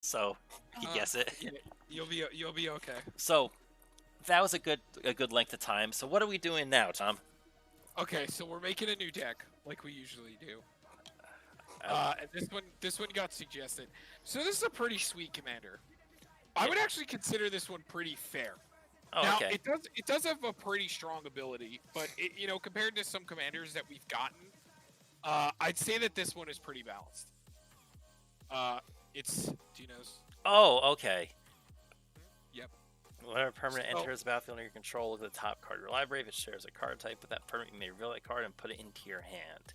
so you guess it. Yeah, you'll be okay. So that was a good length of time. So what are we doing now, Tom? Okay, so we're making a new deck like we usually do. Uh, And this one got suggested. So this is a pretty sweet commander. I would actually consider this one pretty fair. oh, Now okay. it does have a pretty strong ability, but compared to some commanders that we've gotten, I'd say that this one is pretty balanced. It's Dino's. Oh, okay. Yep. Whenever permanent So, enters the battlefield under your control, look at the top card of your library. If it shares a card type with that permanent, you may reveal that card and put it into your hand.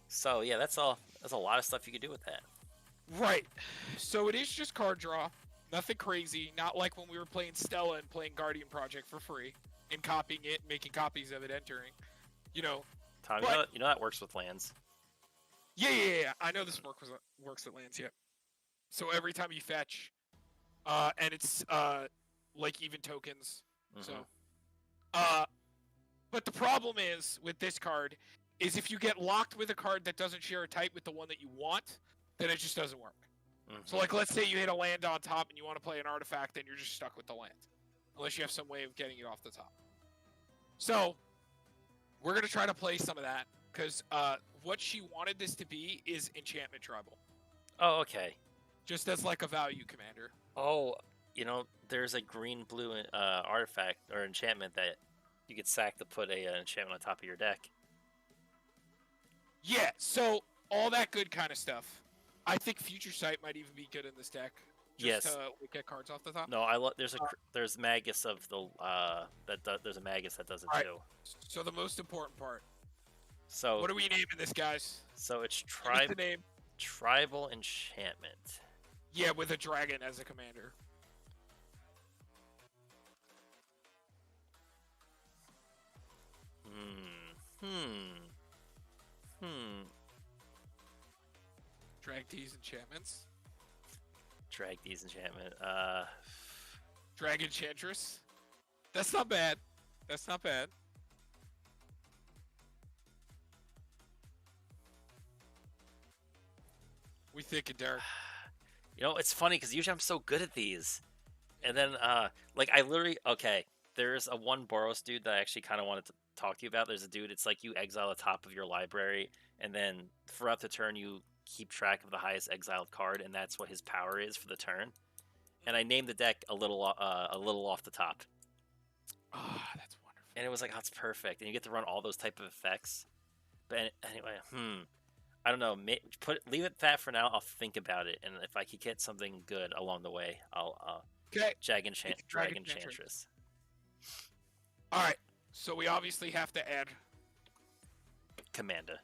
So yeah, that's all. That's a lot of stuff you could do with that. right. So it is just card draw. Nothing crazy. Not like when we were playing Stella and playing Guardian Project for free and copying it, making copies of it, entering. You know. Tom, But, you know that works with lands. Yeah. I know this works at lands. Yeah. So every time you fetch, and it's like even tokens. So, but the problem is with this card is if you get locked with a card that doesn't share a type with the one that you want, then it just doesn't work. So like let's say you hit a land on top and you want to play an artifact, then you're just stuck with the land, unless you have some way of getting it off the top. So we're gonna try to play some of that because what she wanted this to be is enchantment tribal, Oh, okay. just as like a value commander. Oh, there's a green-blue artifact or enchantment that you could sack to put an enchantment on top of your deck. Yeah, so all that good kind of stuff. I think Future Sight might even be good in this deck. Just Yes. to get cards off the top. No, there's Magus of the there's a Magus that does it too. So the most important part. So What are we naming this, guys? so it's What's the name? tribal enchantment. Yeah, with a dragon as a commander. Drag these enchantments. Drag these enchantment. Drag Enchantress. That's not bad. That's not bad. We thinking, Derek? It's funny because usually I'm so good at these, and then like there's a one Boros dude that I actually kind of wanted to talk to you about. There's a dude. It's like you exile the top of your library, and then throughout the turn you keep track of the highest exiled card, and that's what his power is for the turn. And I named the deck a little off the top. Oh, that's wonderful. And it was like, oh, it's perfect, and you get to run all those type of effects. But anyway, I don't know. Leave it that for now. I'll think about it, and if I could get something good along the way, I'll Okay. Dragon Enchantress. All right. So we obviously have to add Commander.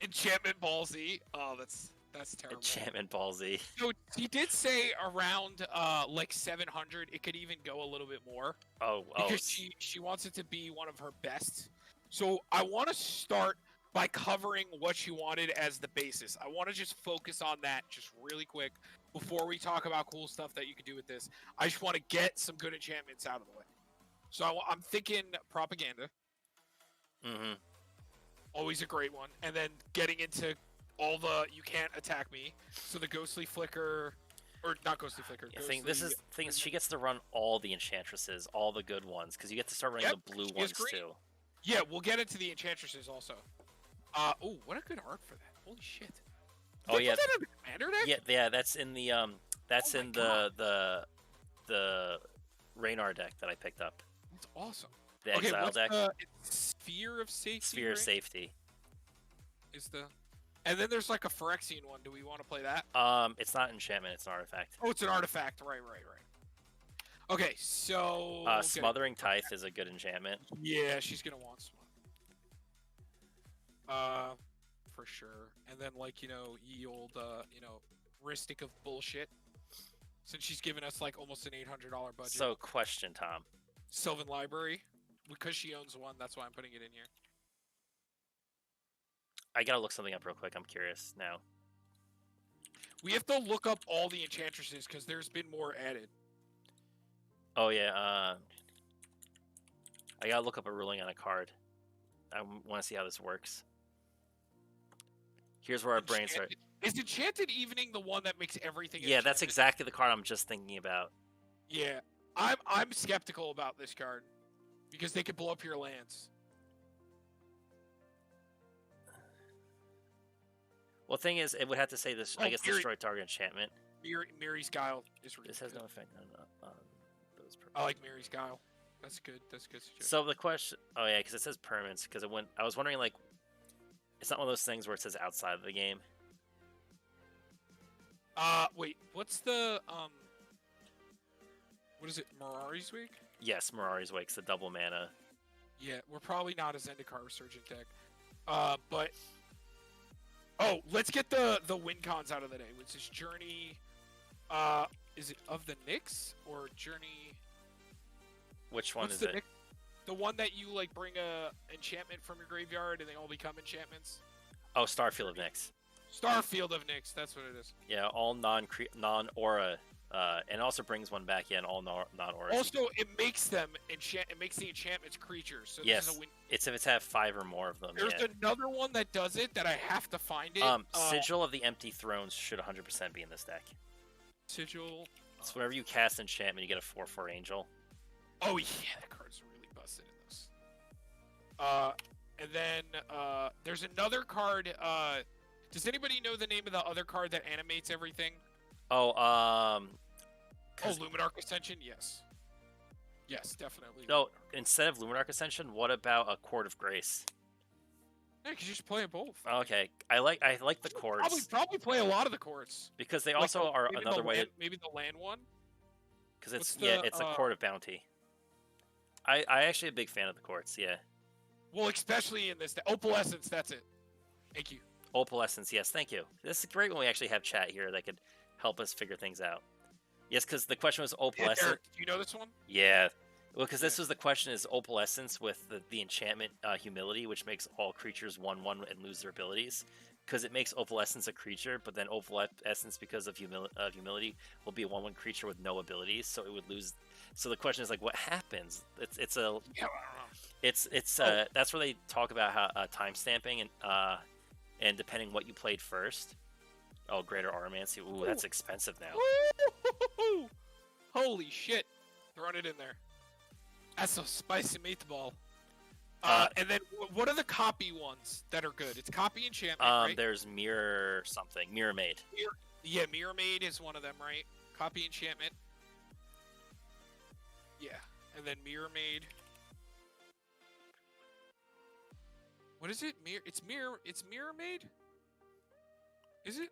Enchantment Ball Z. Oh, that's terrible. Enchantment Ball Z. So he did say around like 700. It could even go a little bit more. Because she wants it to be one of her best. So I want to start by covering what she wanted as the basis. I want to just focus on that just really quick before we talk about cool stuff that you can do with this. I just want to get some good enchantments out of the way. So I'm thinking Propaganda. Always a great one. And then getting into all the you can't attack me. So the Ghostly Flicker, or not Ghostly Flicker. Thing is, she gets to run all the Enchantresses, all the good ones, because you get to start running the blue ones too. Yeah, we'll get into the Enchantresses also. Oh, what a good art for that! Holy shit! Oh yeah. Put that in the commander deck? Yeah, that's in the the Raynar deck that I picked up. That's awesome. The exile deck. It's Sphere of Safety. Sphere of Safety. Is the, and then there's like a Phyrexian one. Do we want to play that? It's not enchantment. It's an artifact. Oh, it's an artifact. Right. Okay, so Smothering Tithe is a good enchantment. Yeah, she's gonna want Smother. For sure. And then ye old Ristic of bullshit. Since she's given us like almost an $800 budget. So, question, Tom. Sylvan Library, because she owns one. That's why I'm putting it in here. I gotta look something up real quick. I'm curious now. We have to look up all the Enchantresses because there's been more added. Oh yeah. I gotta look up a ruling on a card. I want to see how this works. Here's where our brains start. Is Enchanted Evening the one that makes everything? Yeah, that's exactly the card I'm just thinking about. Yeah, I'm skeptical about this card because they could blow up your lands. Well, thing is, it would have to say this. I guess destroy target enchantment. Mirri's Guile is really This has good. no effect on those. I like Mirri's Guile. That's good. That's good. So the question, oh yeah, because it says permanents. Because it went. I was wondering, like, it's not one of those things where it says outside of the game. Wait, what's the what is it? Mirari's Wake? Yes, Mirari's Wake's the double mana. Yeah, we're probably not a Zendikar Resurgent deck. But oh, let's get the win cons out of the day, which is Journey. Is it of the Nyx or Journey? Which one is it? The one that you like bring a enchantment from your graveyard and they all become enchantments. Oh, Starfield of Nyx. Starfield of Nyx, that's what it is. Yeah, all non-aura, and also brings one back. Yeah, and all non-aura. Also, it makes them it makes the enchantments creatures. So yes, this is a win. It's if it's have 5 or more of them. There's another one that does it that I have to find it. Sigil of the Empty Thrones should 100% be in this deck. Sigil. So whenever you cast enchantment, you get a 4/4 angel. Oh yeah, that card's really busted in this. And then there's another card. Does anybody know the name of the other card that animates everything? Oh, Luminarch Ascension. Yes. Yes, definitely. No, instead of Luminarch Ascension, what about a Court of Grace? Yeah, because you should play both. Okay, I like the courts. Probably play a lot of the courts because they also are another way. Maybe the land one. Because it's it's a Court of Bounty. I actually a big fan of the courts. Yeah. Well, especially in this Opalescence. That's it. Thank you. Opalescence. Yes, thank you. This is great when we actually have chat here that could help us figure things out. Yes, because the question was Opalescence. Yeah, Eric, do you know this one? Yeah. Well, because this was the question is Opalescence with the enchantment Humility, which makes all creatures 1/1 and lose their abilities. Because it makes Opalescence a creature, but then Opalescence, because of Humility, will be a 1/1 creature with no abilities, so it would lose. So the question is like, what happens? It's a yeah, that's where they talk about how time stamping and depending what you played first. Oh, Greater Aromancy. Ooh, that's expensive now. Ooh. Holy shit! Throwing it in there. That's a spicy meatball. And then what are the copy ones that are good? It's copy enchantment, right? There's Mirror something. Mirror Maid. Mirror Maid is one of them, right? Copy enchantment. Yeah, and then Mirror Maid. What is it? It's Mirror Maid? Is it?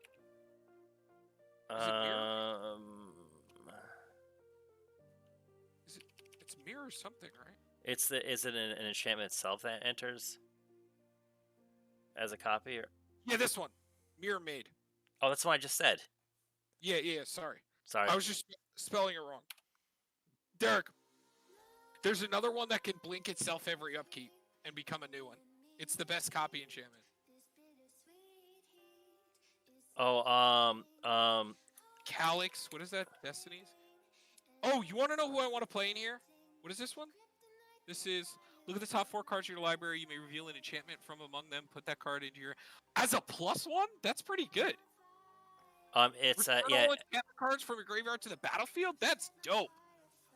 It's Mirror something, right? Is it an enchantment itself that enters as a copy? Or? Yeah, this one. Mirror Maid. Oh, that's what I just said. Yeah, sorry. Sorry. I was just spelling it wrong. Derek, there's another one that can blink itself every upkeep and become a new one. It's the best copy enchantment. Oh, Helix. What is that? Destinies? Oh, you want to know who I want to play in here? What is this one? This is, look at the top 4 cards of your library. You may reveal an enchantment from among them. Put that card into your, as a +1? That's pretty good. It's all enchantment cards from your graveyard to the battlefield? That's dope.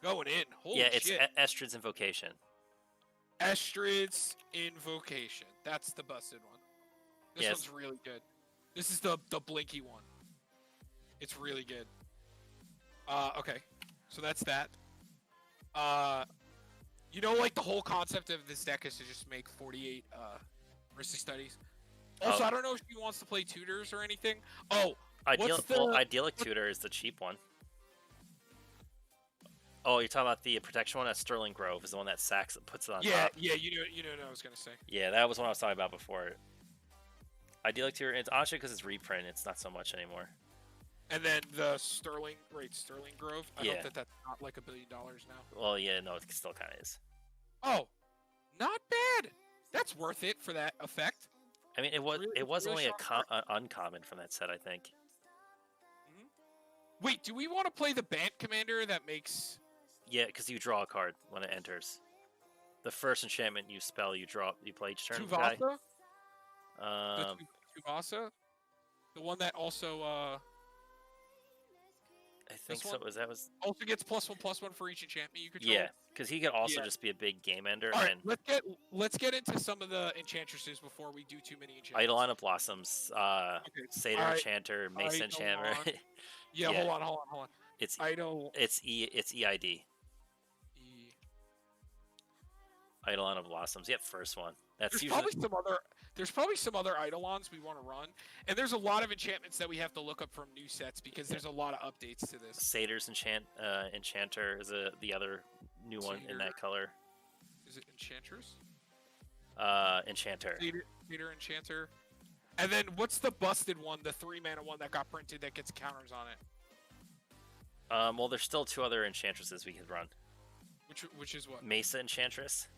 Going in. Holy shit. It's Estrid's Invocation. Estrid's Invocation. That's the busted one. This one's really good. This is the blinky one. It's really good. Okay. So that's that. You know, like, the whole concept of this deck is to just make 48 Rista Studies. Also, I don't know if she wants to play Tutors or anything. Idyllic Tutor is the cheap one. Oh, you're talking about the protection one? That Sterling Grove is the one that sacks puts it on top. Yeah, you know what I was gonna say. Yeah, that was what I was talking about before. Idyllic Tutor, it's honestly because it's reprint, it's not so much anymore. And then the Sterling Grove. I hope that's not like $1 billion now. Well, yeah, no, it still kind of is. Oh, not bad. That's worth it for that effect. I mean, it was only an uncommon from that set, I think. Mm-hmm. Wait, do we want to play the Bant Commander that makes? Yeah, because you draw a card when it enters. The first enchantment you spell, you play each turn. Tuvasa? Tuvasa? The one that also I think so. Also gets +1/+1 for each enchantment you control. Yeah, because he could also just be a big game ender. All right, let's get into some of the enchantresses before we do too many enchantments. Eidolon of Blossoms, Satyr Enchanter, Mesa Enchanter. Yeah, hold on. It's Idol. It's EID. Eidolon of Blossoms. Yep, first one. There's probably some other Eidolons we want to run, and there's a lot of enchantments that we have to look up from new sets because there's a lot of updates to this. Satyr's Enchanter is the other new one in that color. Is it Enchantress? Enchanter. Satyr Enchanter. And then what's the busted one, the 3-mana one that got printed that gets counters on it? Well, there's still 2 other Enchantresses we could run. Which is what? Mesa Enchantress.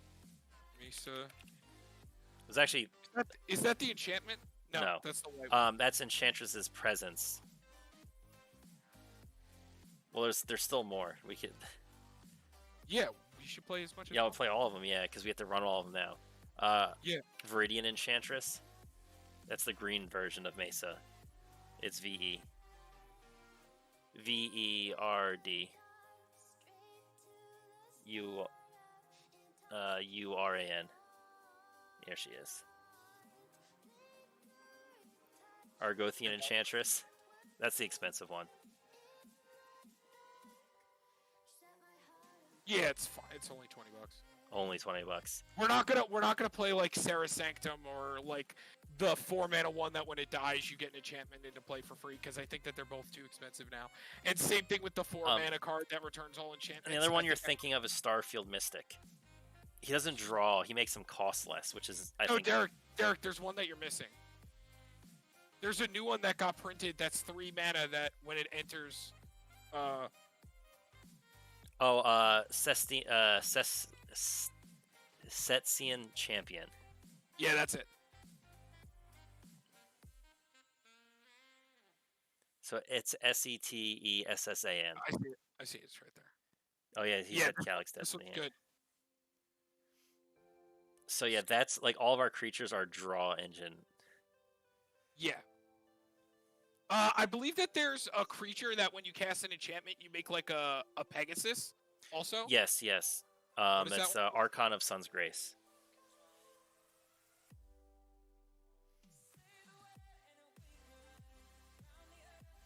Mesa. It was actually. Is that the enchantment? No, that's the white one. That's Enchantress's Presence. Well, there's still more. We could. Yeah, we should play as much as. Yeah, we'll play all of them. Yeah, because we have to run all of them now. Yeah. Viridian Enchantress. That's the green version of Mesa. It's VE. VERD. URAN. There she is. Argothian Enchantress. That's the expensive one. Yeah, it's fine. It's only $20. Only $20. We're not gonna play like Sarah Sanctum or like the 4-mana one that when it dies you get an enchantment into play for free because I think that they're both too expensive now. And same thing with the 4-mana card that returns all enchantments. And the other one you're thinking of is Starfield Mystic. He doesn't draw. He makes them cost less, which is I think. Derek, there's one that you're missing. There's a new one that got printed that's 3 mana that when it enters. Setzian Champion. Yeah, that's it. So it's SETESSAN. I see it. It's right there. Oh yeah, he said Calyx Destiny. This looks good. So yeah, that's like all of our creatures are draw engine. Yeah. I believe that there's a creature that when you cast an enchantment, you make like a Pegasus. Also. Yes. It's Archon of Sun's Grace.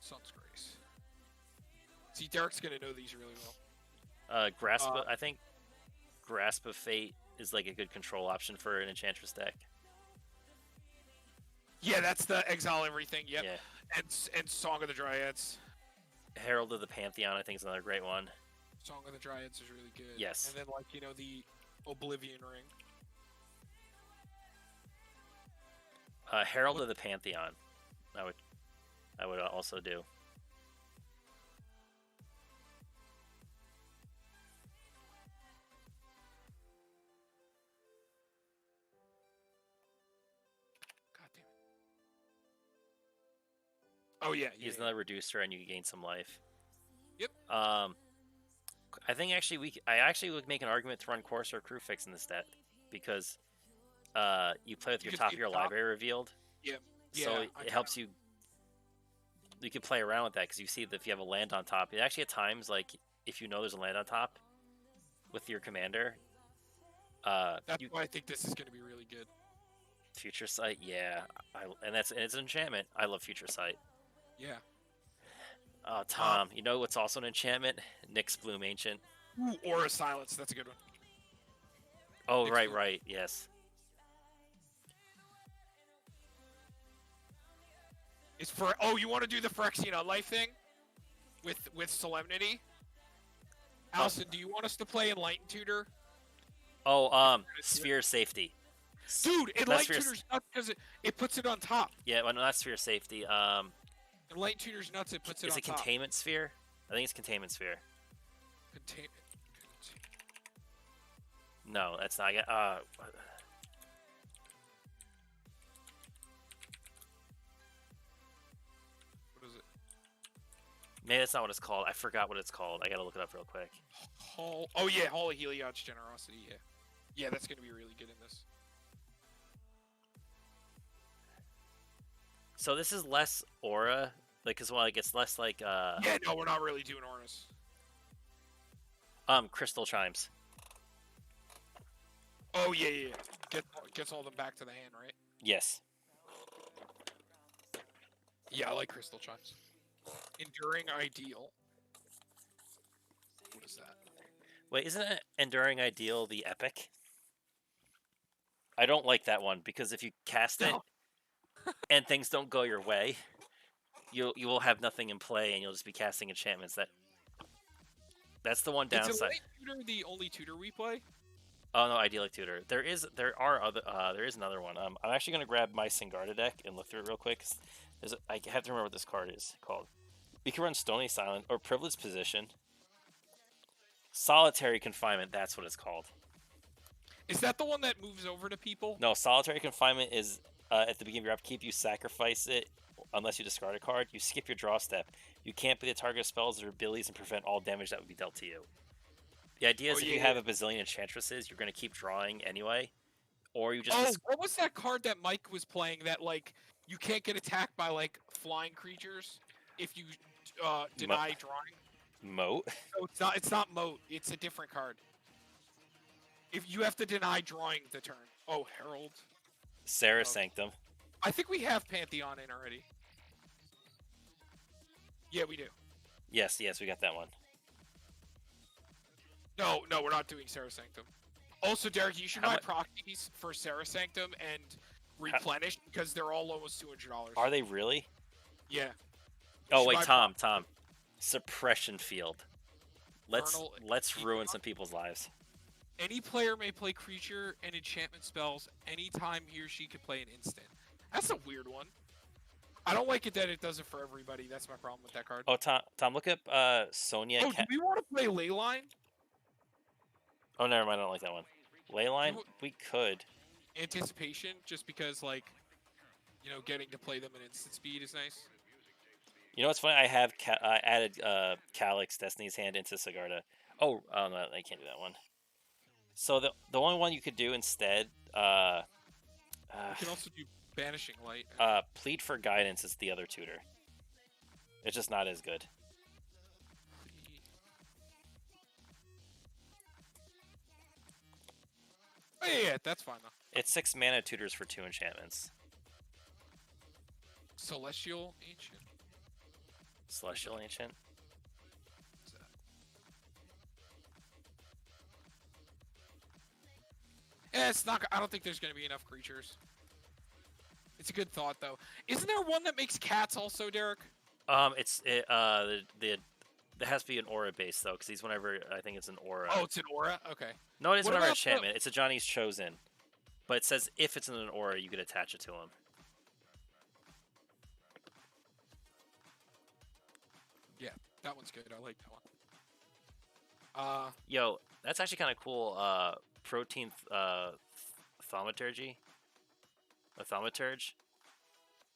Sun's Grace. See, Derek's gonna know these really well. I think Grasp of Fate is like a good control option for an Enchantress deck. Yeah, that's the exile everything. Yep. Yeah. And Song of the Dryads. Herald of the Pantheon, I think, is another great one. Song of the Dryads is really good. Yes. And then the Oblivion Ring. Herald of the Pantheon, I would also do. Oh yeah, he's another reducer, and you gain some life. Yep. I think I would make an argument to run Corsair Crewfix in this deck because you play with your top of your library revealed. Yep. So it helps you. You can play around with that because you see that if you have a land on top, it actually at times like if you know there's a land on top with your commander. That's why I think this is going to be really good. Future Sight, yeah, and it's an enchantment. I love Future Sight. Yeah. Tom, you know what's also an enchantment? Nyx Bloom Ancient. Ooh, Aura Silence, that's a good one. Oh, Nyx right, yes. It's for you want to do the Phyrexian Unlife thing with Solemnity? Allison, do you want us to play Enlightened Tutor? Sphere Safety. Dude, Enlightened Tutor's nuts because it puts it on top. Yeah, well, no, that's Sphere Safety. Enlightened Tutor's nuts, it puts it on top. Is it Containment Sphere? I think it's Containment Sphere. No, that's not. What is it? Maybe that's not what it's called. I forgot what it's called. I gotta look it up real quick. Hall of Heliod's Generosity, yeah. Yeah, that's gonna be really good in this. So this is less aura, like as well. Like it's less like Yeah, no, we're not really doing auras. Crystal chimes. Oh yeah. Gets all them back to the hand, right? Yes. Yeah, I like crystal chimes. Enduring Ideal. What is that? Wait, isn't it Enduring Ideal the epic? I don't like that one because if you cast it and things don't go your way, you will have nothing in play and you'll just be casting enchantments. That's the one downside. Is Light Tutor the only tutor we play? Oh no, Idyllic Tutor. There is another one. I'm actually gonna grab my Singarda deck and look through it real quick. I have to remember what this card is called. We can run Stony Silent or Privileged Position. Solitary Confinement. That's what it's called. Is that the one that moves over to people? No, Solitary Confinement is at the beginning of your upkeep. You sacrifice it unless you discard a card. You skip your draw step. You can't be the target of spells or abilities and prevent all damage that would be dealt to you. The idea is if you have a bazillion Enchantresses, you're going to keep drawing anyway. Or you just... Oh, what was that card that Mike was playing that, like, you can't get attacked by, like, flying creatures if you deny drawing? Moat? No, it's not Moat. It's a different card. If you have to deny drawing the turn. Oh, Herald. Sarah Sanctum. I think we have Pantheon in already. Yeah, we do. Yes, we got that one. No, we're not doing Sarah Sanctum. Also, Derek, you should buy proxies for Sarah Sanctum and replenish because they're all almost $200. Are they really? Yeah. Oh wait, Tom. Suppression Field. Let's ruin some people's lives. Any player may play creature and enchantment spells anytime he or she can play an instant. That's a weird one. I don't like it that it does it for everybody. That's my problem with that card. Oh, Tom, look up Sonia. Oh, do we want to play Leyline? Oh, never mind. I don't like that one. Leyline? We could. Anticipation, just because, like, you know, getting to play them at instant speed is nice. You know what's funny? I have added Calyx, Destiny's Hand, into Sigarda. Oh, no, I can't do that one. So the only one you could do instead... you can also do Banishing Light. Plead for Guidance is the other tutor. It's just not as good. Oh, yeah, that's fine, though. It's 6 mana tutors for 2 enchantments. Celestial Ancient. Celestial Ancient? What's that? Yeah, it's not... I don't think there's going to be enough creatures. It's a good thought, though. Isn't there one that makes cats also, Derek? There has to be an aura base though, because he's whenever I think it's an aura. Oh, it's an aura. Okay. No, it's whenever enchantment. It's a Johnny's Chosen, but it says if it's in an aura, you could attach it to him. Yeah, that one's good. I like that one. Yo, that's actually kind of cool. Protein Thaumaturgy. A Thaumaturge.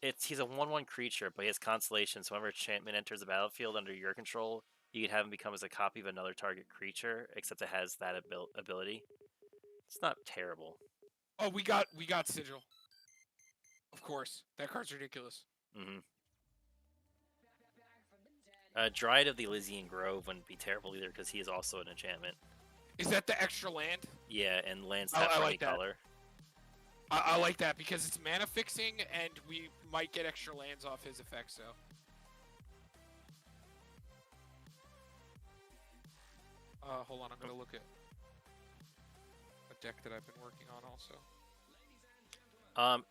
He's a 1/1 creature, but he has Constellation, so whenever enchantment enters the battlefield under your control, you can have him become as a copy of another target creature, except it has that ability. It's not terrible. Oh, we got Sigil. Of course. That card's ridiculous. Mm-hmm. Dryad of the Elysian Grove wouldn't be terrible either, because he is also an enchantment. Is that the extra land? Yeah, and lands tap for any color. I like that because it's mana fixing, and we might get extra lands off his effects, so. Hold on, I'm gonna look at a deck that I've been working on also. I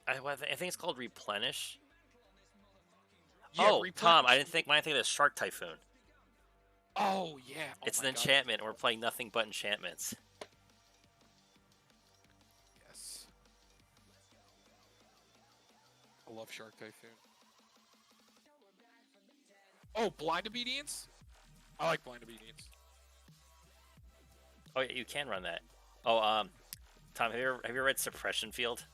think it's called Replenish. Yeah, oh, Replenish. Tom, I didn't think of the Shark Typhoon. Oh, yeah. It's an enchantment, and we're playing nothing but enchantments. I love Shark Typhoon. Oh, Blind Obedience? I like Blind Obedience. Oh, yeah, you can run that. Oh, Tom, have you ever read Suppression Field?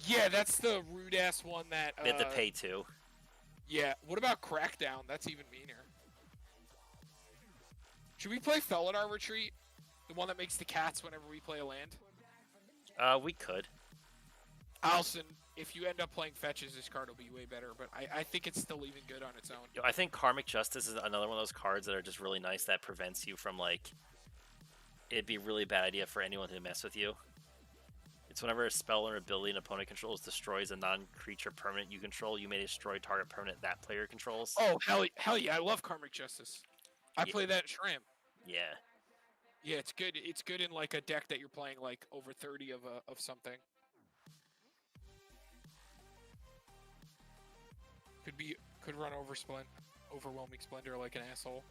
Yeah, that's the rude-ass one that... They have to pay too. Yeah, what about Crackdown? That's even meaner. Should we play Felidar Retreat? The one that makes the cats whenever we play a land? We could. Allison, if you end up playing fetches, this card will be way better. But I think it's still even good on its own. I think Karmic Justice is another one of those cards that are just really nice that prevents you from, like, it'd be a really bad idea for anyone to mess with you. It's whenever a spell or ability an opponent controls destroys a non-creature permanent you control, you may destroy target permanent that player controls. Oh, hell yeah, I love Karmic Justice. I play that at Shram. Yeah. Yeah, it's good. It's good in like a deck that you're playing like over 30 of something. Could run Overwhelming Splendor like an asshole.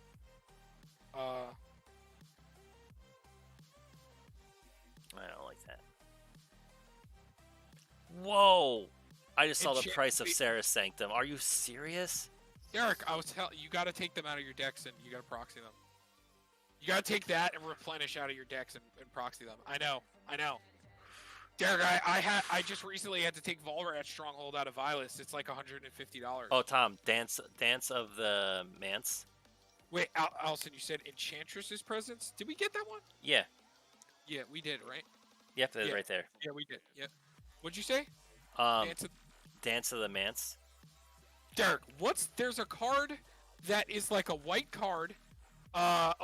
I don't like that. Whoa! I just saw the price of Sarah's Sanctum. Are you serious? Derek, I was telling you, gotta take them out of your decks and you gotta proxy them. You gotta take that and replenish out of your decks and proxy them. I know. Derek, I just recently had to take Volrat Stronghold out of Vilas. It's like $150. Oh, Tom, Dance of the Manse. Wait, Allison, you said Enchantress's Presence? Did we get that one? Yeah. Yeah, we did, right? Yep, that's right there. Yeah, we did. Yep. What'd you say? Dance of the Manse. Derek, there's a card that is like a white card.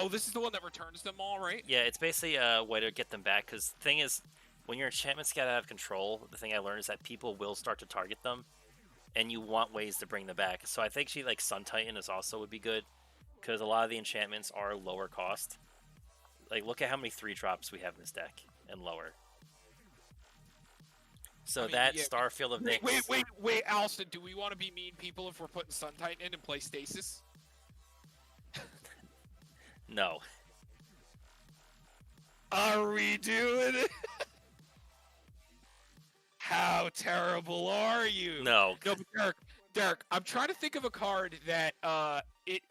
This is the one that returns them all, right? Yeah, it's basically a way to get them back, because the thing is, when your enchantments get out of control, the thing I learned is that people will start to target them, and you want ways to bring them back. So I think like Sun Titan would be good, because a lot of the enchantments are lower cost. Like, look at how many 3-drops we have in this deck, and lower. So Starfield of Nyx... Wait, Alston, do we want to be mean people if we're putting Sun Titan in and play Stasis? No. Are we doing it? How terrible are you? No. No, but Derek, I'm trying to think of a card that it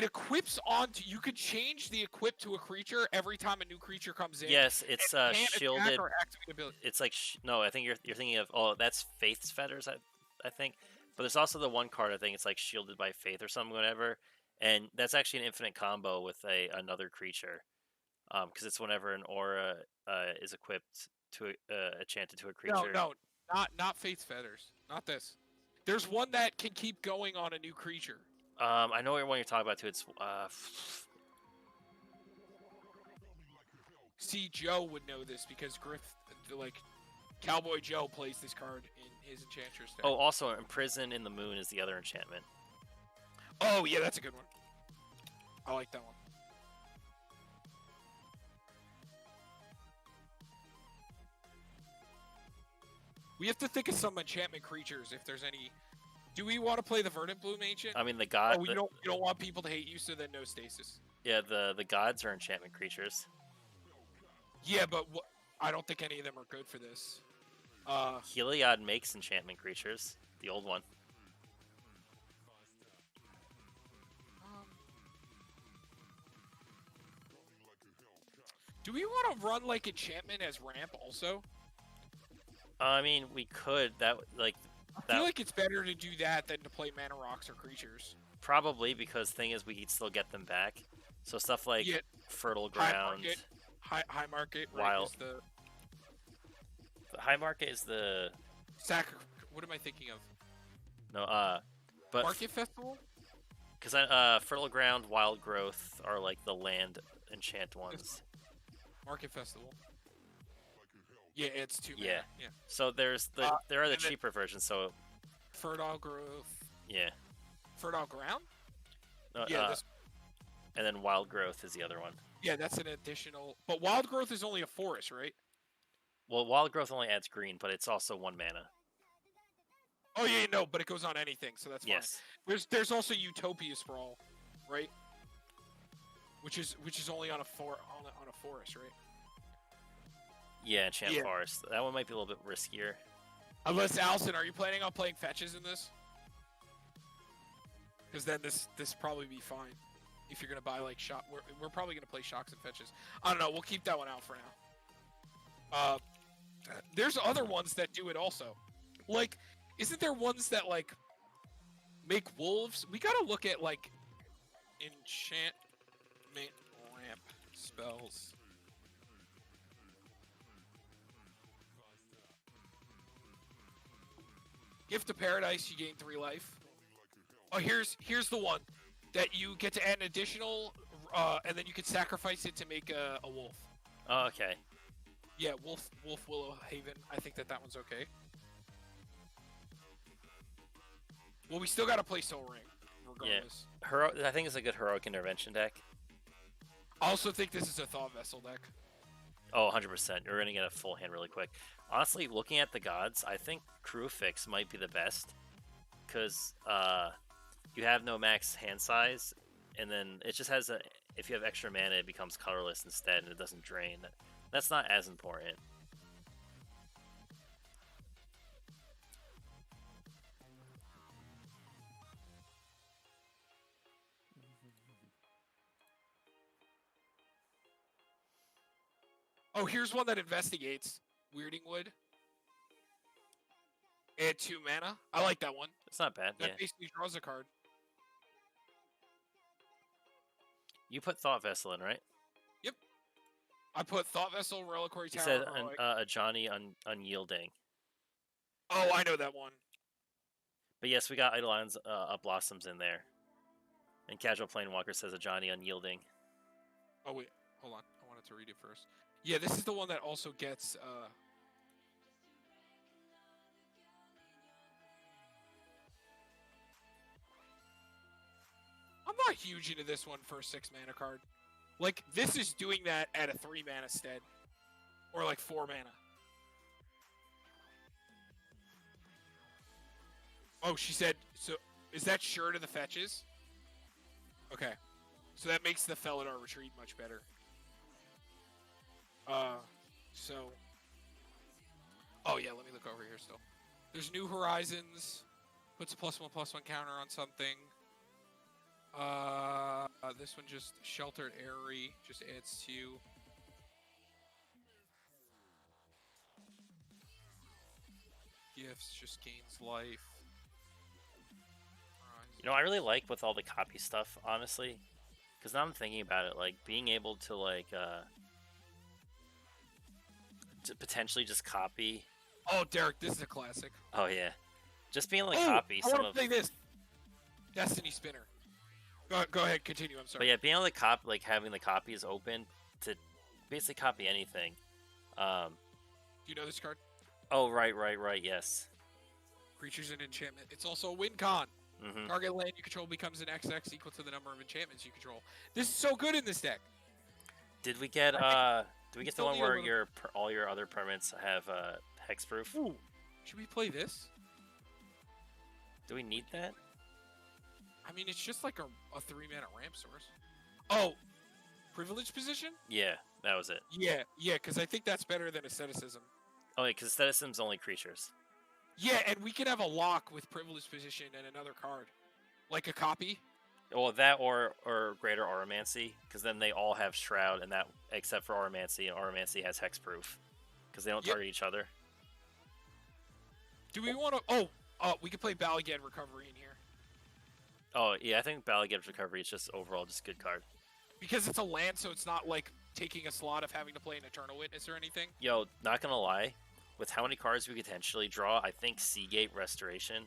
equips onto. You could change the equip to a creature every time a new creature comes in. Yes, it's shielded. It's like no, I think you're thinking of that's Faith's Fetters, I think. But there's also the one card I think it's like shielded by Faith or something, whatever. And that's actually an infinite combo with another creature. Because it's whenever an aura is equipped to enchanted to a creature. No, not Faith's Fetters. Not this. There's one that can keep going on a new creature. I know what one you're talking about too. It's See, Joe would know this because Cowboy Joe plays this card in his Enchantress deck. Oh, also Imprison in the Moon is the other enchantment. Oh yeah, that's a good one. I like that one. We have to think of some enchantment creatures if there's any. Do we want to play the Verdant Bloom Ancient? I mean, the god. Oh, you don't want people to hate you, so then no Stasis. Yeah, the gods are enchantment creatures. Yeah, but I don't think any of them are good for this. Heliod makes enchantment creatures. The old one. Do we want to run like enchantment as ramp also? I mean, we could. I feel like it's better to do that than to play mana rocks or creatures. Probably, because thing is, we could still get them back. So stuff like Fertile Ground, High Market, Wild. Right, The High Market is the. What am I thinking of? No, but Market Festival. Because Fertile Ground, Wild Growth are like the land enchant ones. Market Festival. Yeah, it's 2 mana. Yeah. So there are the cheaper versions. So Fertile Growth. Yeah. Fertile Ground. No, and then Wild Growth is the other one. Yeah, that's an additional. But Wild Growth is only a forest, right? Well, Wild Growth only adds green, but it's also 1 mana. Oh yeah, no, but it goes on anything, so that's fine. Yes. There's also Utopia Sprawl, right? Which is only on a forest, right? Yeah, Enchant Forest. That one might be a little bit riskier. Unless, Allison, are you planning on playing fetches in this? Because then this probably be fine. If you're gonna buy like we're probably gonna play shocks and fetches. I don't know. We'll keep that one out for now. There's other ones that do it also. Like, isn't there ones that like make wolves? We gotta look at like enchantment ramp spells. Gift of Paradise, you gain 3 life. Oh, here's the one that you get to add an additional, and then you can sacrifice it to make a wolf. Oh, okay. Yeah, Wolf Willow Haven. I think that one's okay. Well, we still gotta play Soul Ring, regardless. Yeah, I think it's a good Heroic Intervention deck. I also think this is a Thought Vessel deck. Oh, 100%. You're gonna get a full hand really quick. Honestly, looking at the gods, I think Crucifix might be the best. Because you have no max hand size, and then it just has if you have extra mana, it becomes colorless instead, and it doesn't drain. That's not as important. Oh, here's one that investigates. Weirding Wood. Add 2 mana. I like that one. It's not bad. That basically draws a card. You put Thought Vessel in, right? Yep. I put Thought Vessel, Reliquary Tower. You said a Johnny Unyielding. Oh, I know that one. But yes, we got Eidolon's Blossoms in there. And Casual Planewalker says a Johnny Unyielding. Oh, wait. Hold on. I wanted to read it first. Yeah, this is the one that also gets... I'm not huge into this one for a 6 mana card. Like, this is doing that at a 3 mana stead. Or like 4 mana. Oh, she said, so is that sure to the fetches? Okay. So that makes the Felidar Retreat much better. So... Oh yeah, let me look over here still. There's New Horizons. Puts a +1/+1 counter on something. This one just Sheltered Airy. Just adds 2. Gifts just gains life. You know, I really like with all the copy stuff, honestly. Because now I'm thinking about it, like, being able to, like, to potentially just copy. Oh, Derek, this is a classic. Oh, yeah. Just being able to copy some of... I want to play this. Destiny Spinner. Go ahead, continue, I'm sorry. But yeah, being able to copy, like, having the copies open to basically copy anything. Do you know this card? Oh, right, yes. Creatures and enchantment. It's also a win con. Mm-hmm. Target land you control becomes an XX equal to the number of enchantments you control. This is so good in this deck. Did we get the one where all your other permanents have hexproof? Ooh. Should we play this? Do we need that? I mean, it's just like a 3 mana ramp source. Oh, privileged position? Yeah, that was it. Yeah, because I think that's better than asceticism. Oh, yeah, because asceticism's only creatures. Yeah, and we can have a lock with privileged position and another card. Like a copy. Well, that or Greater Auramancy, because then they all have Shroud, and that except for Auramancy, and Auramancy has hexproof. Because they don't target each other. Do we want to... Oh, we could play Balagad Recovery in here. Oh, yeah, I think Balagad Recovery is just overall just a good card. Because it's a land, so it's not like taking a slot of having to play an Eternal Witness or anything. Yo, not gonna lie, with how many cards we could potentially draw, I think Seagate Restoration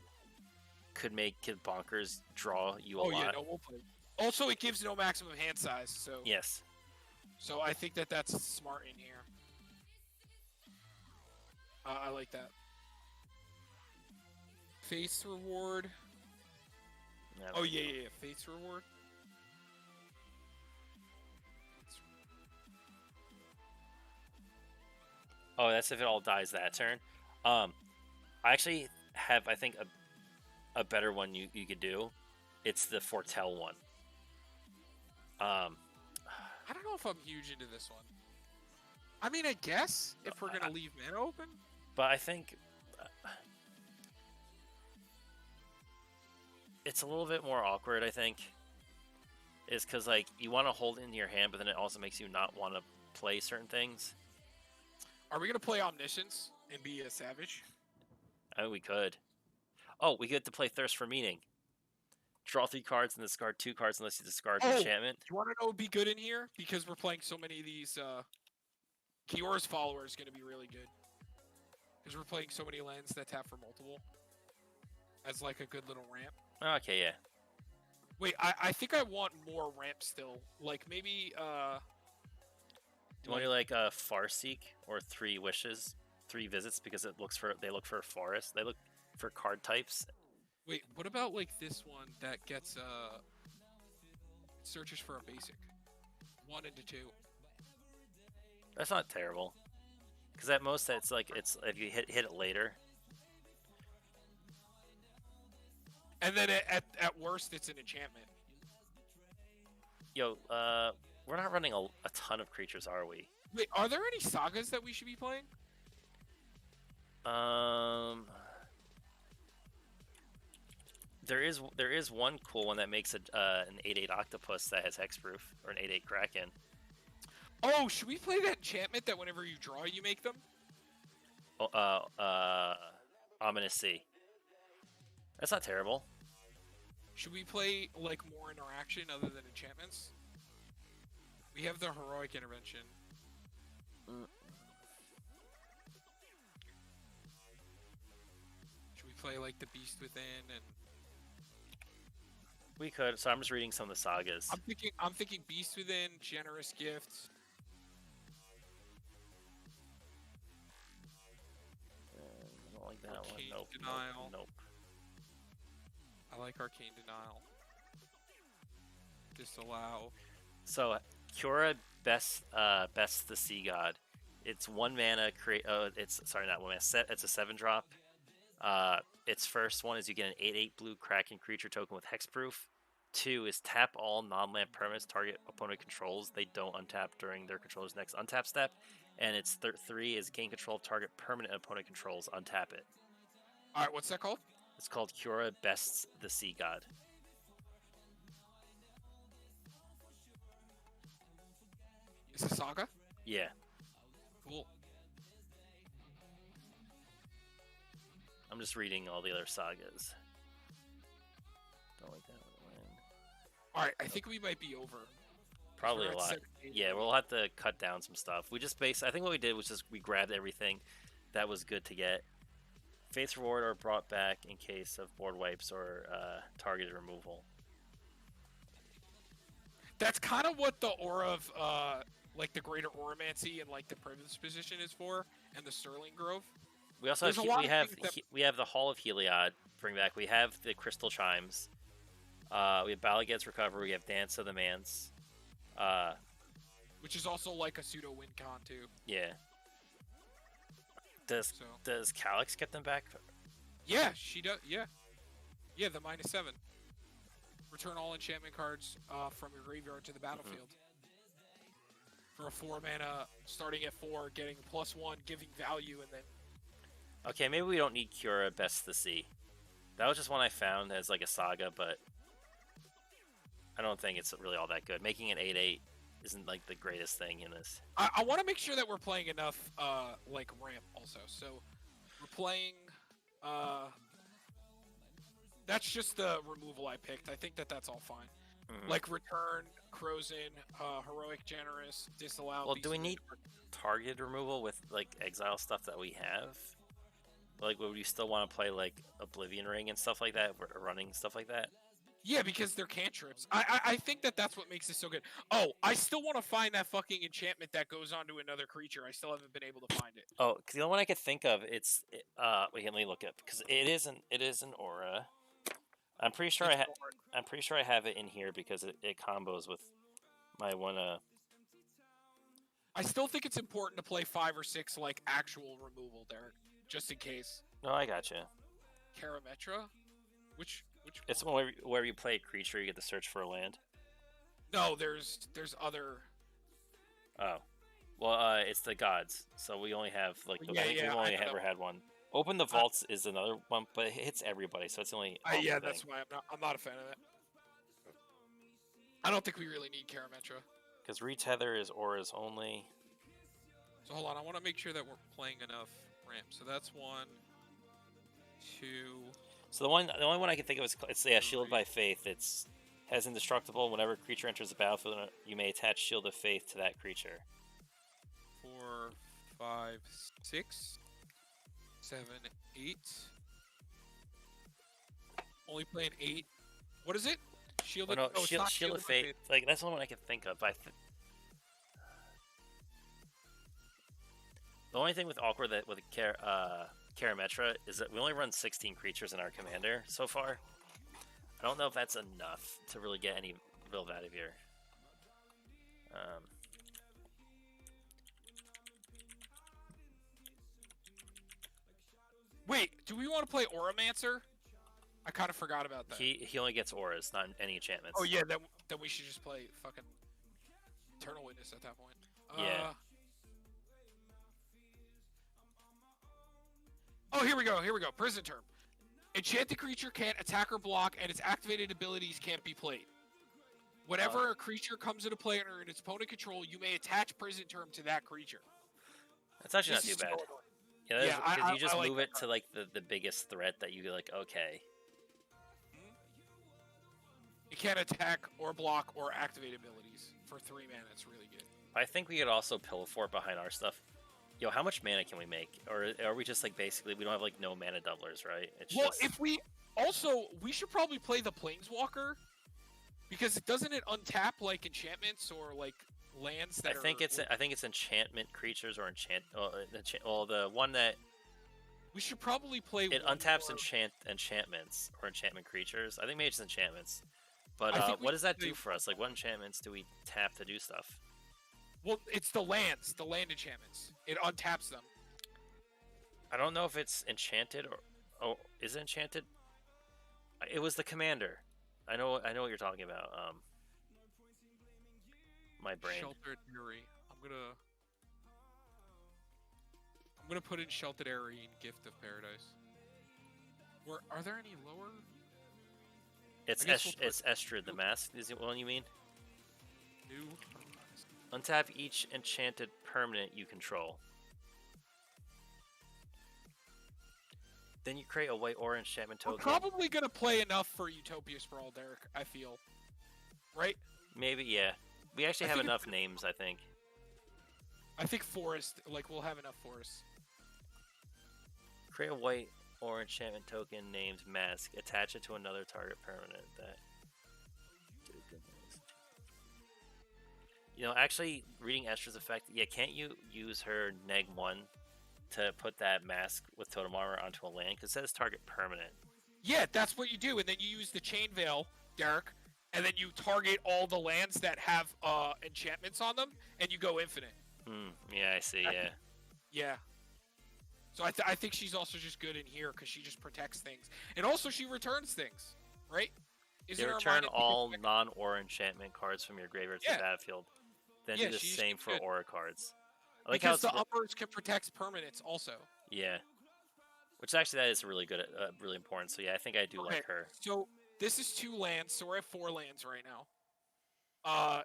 could make Kid Bonkers draw you a lot. Yeah, no, we'll play. Also, it gives no maximum hand size, so... Yes. So I think that's smart in here. I like that. Face Reward. Yeah, Face Reward. Oh, that's if it all dies that turn. I actually have, I think, a better one you could do. It's the Foretell one. I don't know if I'm huge into this one. I mean, I guess, if we're going to leave mana open. But I think... it's a little bit more awkward, I think. Is because, like, you want to hold it in your hand, but then it also makes you not want to play certain things. Are we going to play Omniscience and be a savage? I mean, we could. Oh, we get to play Thirst for Meaning. Draw 3 cards and discard 2 cards unless you discard an enchantment. Do you want to know what would be good in here? Because we're playing so many of these... Kiyora's Follower is going to be really good. Because we're playing so many lands that tap for multiple. as like a good little ramp. Okay, yeah. Wait, I think I want more ramp still. Like maybe Do you want to like Farseek or 3 wishes, 3 visits because they look for a forest. They look for card types. Wait, what about like this one that gets searches for a basic 1 into 2? That's not terrible. Because at most it's like it's if you hit it later. And then at worst it's an enchantment. Yo, we're not running a ton of creatures, are we? Wait, are there any sagas that we should be playing? There is one cool one that makes an 8/8 octopus that has hexproof, or an 8/8 kraken. Oh, should we play that enchantment that whenever you draw you make them? Ominous Sea. That's not terrible. Should we play like more interaction other than enchantments? We have the heroic intervention. Should we play like the Beast Within and? We could. So I'm just reading some of the sagas. I'm thinking Beast Within, Generous Gift. I don't like that Arcane one. Nope. Denial. Nope. I like Arcane Denial. Disallow. So Cura Best the Sea God. It's 1 mana. It's sorry, not 1 mana. It's a 7-drop. Its first one is you get an 8/8 blue Kraken creature token with hexproof. 2 is tap all non-land permanents target opponent controls. They don't untap during their controller's next untap step. And its 3 is gain control of target permanent opponent controls. Untap it. All right, what's that called? It's called Cura Bests the Sea God. It's a saga? Yeah. Cool. I'm just reading all the other sagas. Don't like that one. Alright, I think we might be over. Probably a lot. Yeah, we'll have to cut down some stuff. We just I think what we did was just we grabbed everything that was good to get. Faith's Reward are brought back in case of board wipes or targeted removal. That's kind of what the aura of like the Greater Oromancy and like the Privilege position is for, and the Sterling Grove. We also have we have the Hall of Heliod. Bring back. We have the Crystal Chimes. We have Balaghet's Recovery. We have Dance of the Mance. Which is also like a pseudo win con too. Yeah. Does Calyx get them back? Yeah, she does. Yeah, the -7. Return all enchantment cards from your graveyard to the battlefield. For a 4 mana, starting at 4, getting +1, giving value, and then. Okay, maybe we don't need Cura Best the Sea. That was just one I found as like a saga, but I don't think it's really all that good. Making an 8/8 isn't like the greatest thing in this. I want to make sure that we're playing enough like ramp also. So we're playing that's just the removal I picked. I think that's all fine. Like Return, Crozin, Heroic Generous, Disallow. Well, do we need target removal with like exile stuff that we have? Like, would you still want to play like Oblivion Ring and stuff like that, or running stuff like that? Yeah, because they're cantrips. I think that's what makes it so good. Oh, I still want to find that fucking enchantment that goes on to another creature. I still haven't been able to find it. Oh, because the only one I could think of, wait, let me look up, because it is an aura. I'm pretty sure I have it in here because it combos with my one. I still think it's important to play 5 or 6 like actual removal, Derek, just in case. No, I gotcha. Karametra, which it's one where you play a creature, you get to search for a land. No, there's other. Oh, well, it's the gods. So we only have like we've only ever had one. Open the Vaults is another one, but it hits everybody, so it's only. Yeah, that's why I'm not a fan of it. I don't think we really need Karametra. Because Retether is auras only. So hold on, I want to make sure that we're playing enough ramp. So that's 1, 2. So the only one I can think of is Shielded by Faith. It's has indestructible. Whenever a creature enters the battlefield, you may attach Shield of Faith to that creature. 4, 5, 6, 7, 8. Only playing 8. What is it? Shielded. Oh, no, it's not Shield of Fate. Like that's the only one I can think of. The only thing with awkward that with Karametra is that we only run 16 creatures in our commander so far. I don't know if that's enough to really get any real value here. Wait, do we want to play Auramancer? I kind of forgot about that. He only gets auras, not any enchantments. Oh yeah, then we should just play fucking Eternal Witness at that point. Yeah. Oh, here we go. Prison Term. Enchanted creature can't attack or block, and its activated abilities can't be played. Whenever a creature comes into play under its opponent control, you may attach Prison Term to that creature. That's actually not too bad. Yeah, because you just move it to like the biggest threat that you like. Okay. It can't attack or block or activate abilities for 3 mana. It's really good. I think we could also Pillow Fort behind our stuff. Yo, how much mana can we make? Or are we just like basically we don't have like no mana doublers, right? It's if we we should probably play the Planeswalker because it doesn't untap like enchantments or like lands that I think it's enchantment creatures or the one that we should probably play. It untaps enchantments or enchantment creatures. I think maybe it's enchantments. But what does that do for us? Like, what enchantments do we tap to do stuff? Well, it's the land enchantments. It untaps them. I don't know if it's enchanted or... Oh, is it enchanted? It was the commander. I know what you're talking about. My brain. Sheltered Fury. I'm gonna put in Sheltered Airy and Gift of Paradise. Are there any lower? It's Estrid the Mask. Is it one you mean? New. Untap each enchanted permanent you control. Then you create a white or enchantment token. We're probably gonna play enough for Utopia Sprawl, Derek. I feel. Right? Maybe, yeah. We actually have enough names, I think. I think Forest, like, we'll have enough Forests. Create a white or enchantment token named Mask. Attach it to another target permanent that... You know, actually, reading Esther's effect, yeah, can't you use her neg1 to put that Mask with Totem Armor onto a land? Because it says target permanent. Yeah, that's what you do, and then you use the Chain Veil, Derek, and then you target all the lands that have enchantments on them, and you go infinite. Yeah, I see, yeah. Yeah. So I think she's also just good in here, because she just protects things. And also, she returns things, right? You return all non-aura enchantment cards from your graveyard to the battlefield. Then do the same for aura cards. I like because the uppers can protect permanents also. Yeah. Which actually that is really good, really important. So yeah, I think I do like her. So this is 2 lands, so we're at 4 lands right now.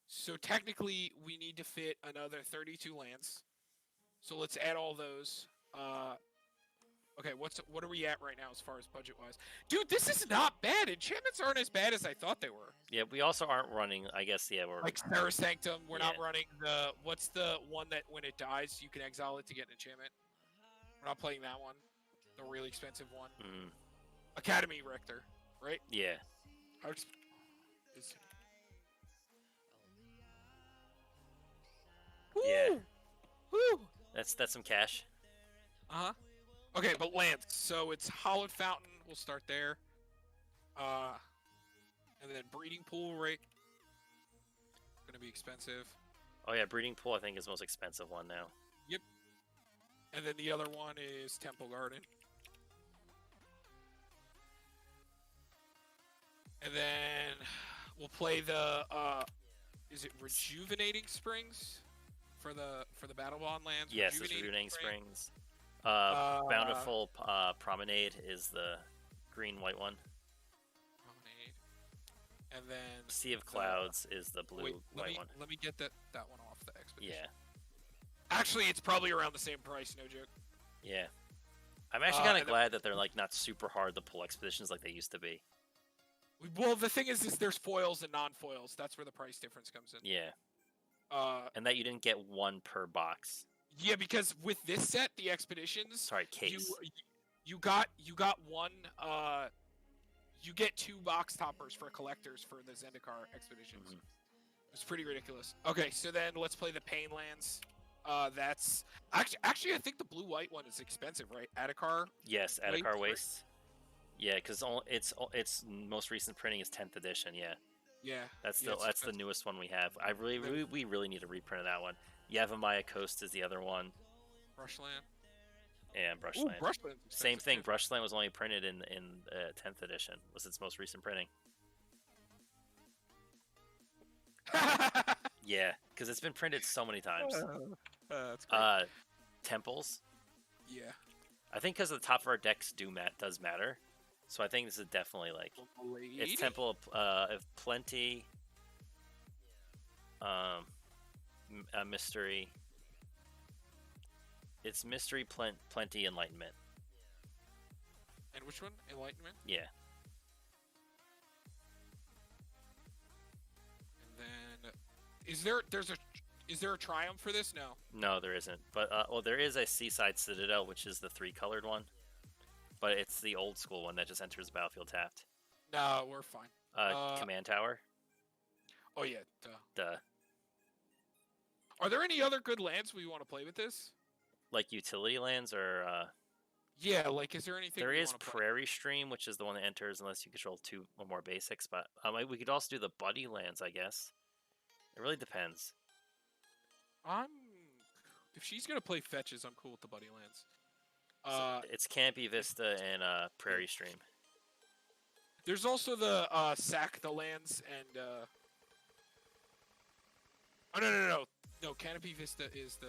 So technically we need to fit another 32 lands. So let's add all those. Okay, what are we at right now as far as budget-wise? Dude, this is not bad. Enchantments aren't as bad as I thought they were. Yeah, we also aren't running, I guess, we're... Like Sarah Sanctum, we're not running the... What's the one that when it dies, you can exile it to get an enchantment? We're not playing that one. The really expensive one. Academy Rector, right? Yeah. Yeah. Woo! That's some cash. Uh-huh. Okay, but lands. So it's Hallowed Fountain. We'll start there. And then Breeding Pool, right? Gonna be expensive. Oh yeah, Breeding Pool I think is the most expensive one now. Yep. And then the other one is Temple Garden. And then we'll play the is it Rejuvenating Springs for the Battle Bond lands? Yes, it's Rejuvenating Springs. Bountiful Promenade is the green-white one. Promenade. And then Sea of Clouds is the blue-white one. Let me get that one off the expedition. Yeah. Actually, it's probably around the same price, no joke. Yeah. I'm actually kind of glad that they're like not super hard to pull expeditions like they used to be. Well, the thing is there's foils and non-foils. That's where the price difference comes in. Yeah. And that you didn't get one per box. Yeah, because with this set, the expeditions, case. You got one you get 2 box toppers for collectors for the Zendikar expeditions. Mm-hmm. It's pretty ridiculous. Okay, so then let's play the Pain Lands. That's actually I think the blue-white one is expensive, right? Adhikar. Yes, Adhikar Wastes. Yeah, because its most recent printing is 10th edition. Yeah. Yeah. That's the newest one we have. We really need to reprint that one. Yavimaya Coast is the other one. Brushland. Yeah, Brushland. Ooh, Brushland. Same thing. Too. Brushland was only printed in 10th edition. Was its most recent printing. Yeah, because it's been printed so many times. That's great. Temples. Yeah. I think because the top of our decks does matter. So I think this is definitely like it's Temple of Plenty, a Mystery. It's Mystery, Plenty, Enlightenment. And which one? Enlightenment? Yeah. And then is there a Triumph for this? No. No, there isn't. But well, there is a Seaside Citadel, which is the 3-colored one. But it's the old school one that just enters the battlefield tapped. No, we're fine. Command Tower. Oh yeah, Duh. Are there any other good lands we want to play with this? Like utility lands or? Yeah, like is there anything? There is Prairie Stream, which is the one that enters unless you control 2 or more basics. But we could also do the Buddy lands, I guess. It really depends. If she's gonna play fetches, I'm cool with the Buddy lands. It's Campy Vista and Prairie Stream. There's also the Sack the Lands and no, Canopy Vista is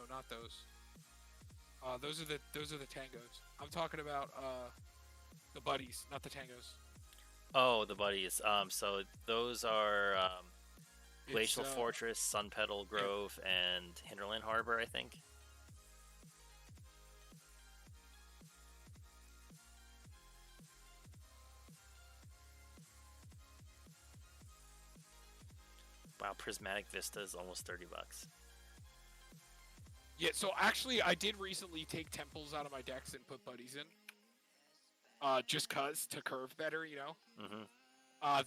not those. Those are the Tangos. I'm talking about the Buddies, not the Tangos. Oh, the Buddies. So those are Glacial Fortress, Sun Petal Grove, and Hinterland Harbor, I think. Wow, Prismatic Vista is almost $30. Yeah, so actually, I did recently take temples out of my decks and put buddies in. Just cause to curve better, you know. Mm-hmm.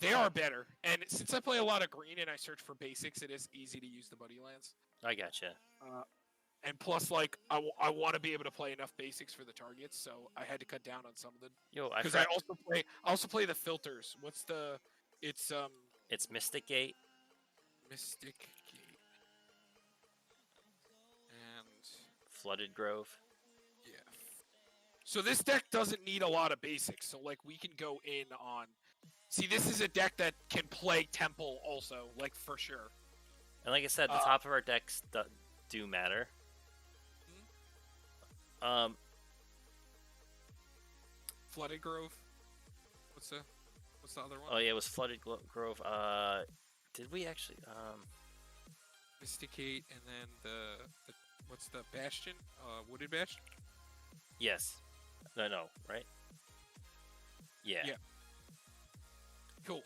They are better, and since I play a lot of green and I search for basics, it is easy to use the buddy lands. I gotcha. And plus, like, I want to be able to play enough basics for the targets, so I had to cut down on some of them. Because I also play the filters. What's the? It's Mystic Gate. Mystic Gate. And Flooded Grove. Yeah. So this deck doesn't need a lot of basics. So like we can go in on. See, this is a deck that can play Temple also, like for sure. And like I said, the top of our decks do matter. Flooded Grove. What's the other one? Oh yeah, it was Flooded Grove. Did we actually Mysticate and then the what's the Bastion? Wooded Bastion? Yes. No, right? Yeah. Yeah. Cool.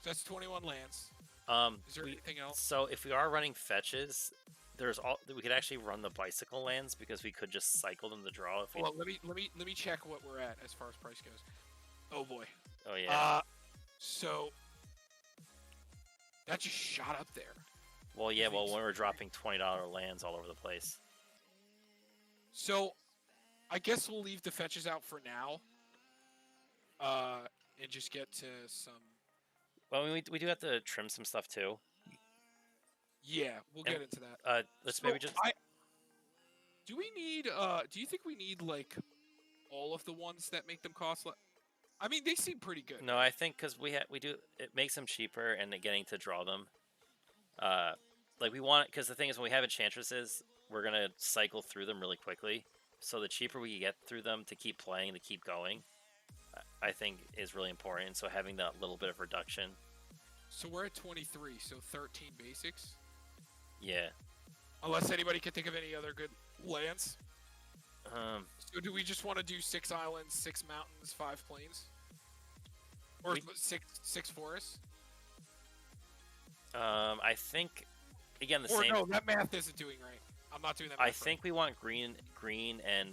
So that's 21 lands. Is there anything else? So if we are running fetches, we could actually run the bicycle lands because we could just cycle them to draw. Well, let me check what we're at as far as price goes. Oh boy. Oh yeah. So that just shot up there. Well, yeah. Well, when we're dropping $20 lands all over the place. So, I guess we'll leave the fetches out for now. And just get to some. Well, we do have to trim some stuff too. Yeah, we'll get into that. Maybe just. Do we need? Do you think we need like all of the ones that make them cost? I mean, they seem pretty good. No, I think because we do it makes them cheaper and getting to draw them. Like we want because the thing is when we have Enchantresses, we're gonna cycle through them really quickly. So the cheaper we get through them to keep playing, to keep going, I think is really important. So having that little bit of reduction. So we're at 23, so 13 basics. Yeah. Unless anybody can think of any other good lands. So do we just want to do 6 islands, 6 mountains, 5 plains? Or 6 forests? I think, again, the same... Or no, that math isn't doing right. I'm not doing that math I think we want green and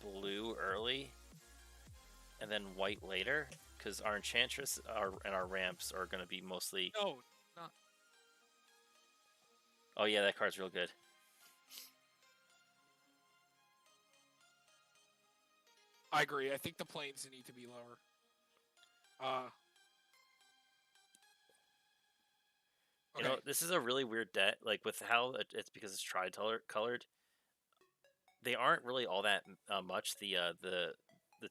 blue early. and then white later, because our Enchantress and our ramps are going to be mostly. No, not. Oh yeah, that card's real good. I agree. I think the planes need to be lower. Okay. You know, this is a really weird deck. Like with how it's because it's tri-colored. They aren't really all that much. The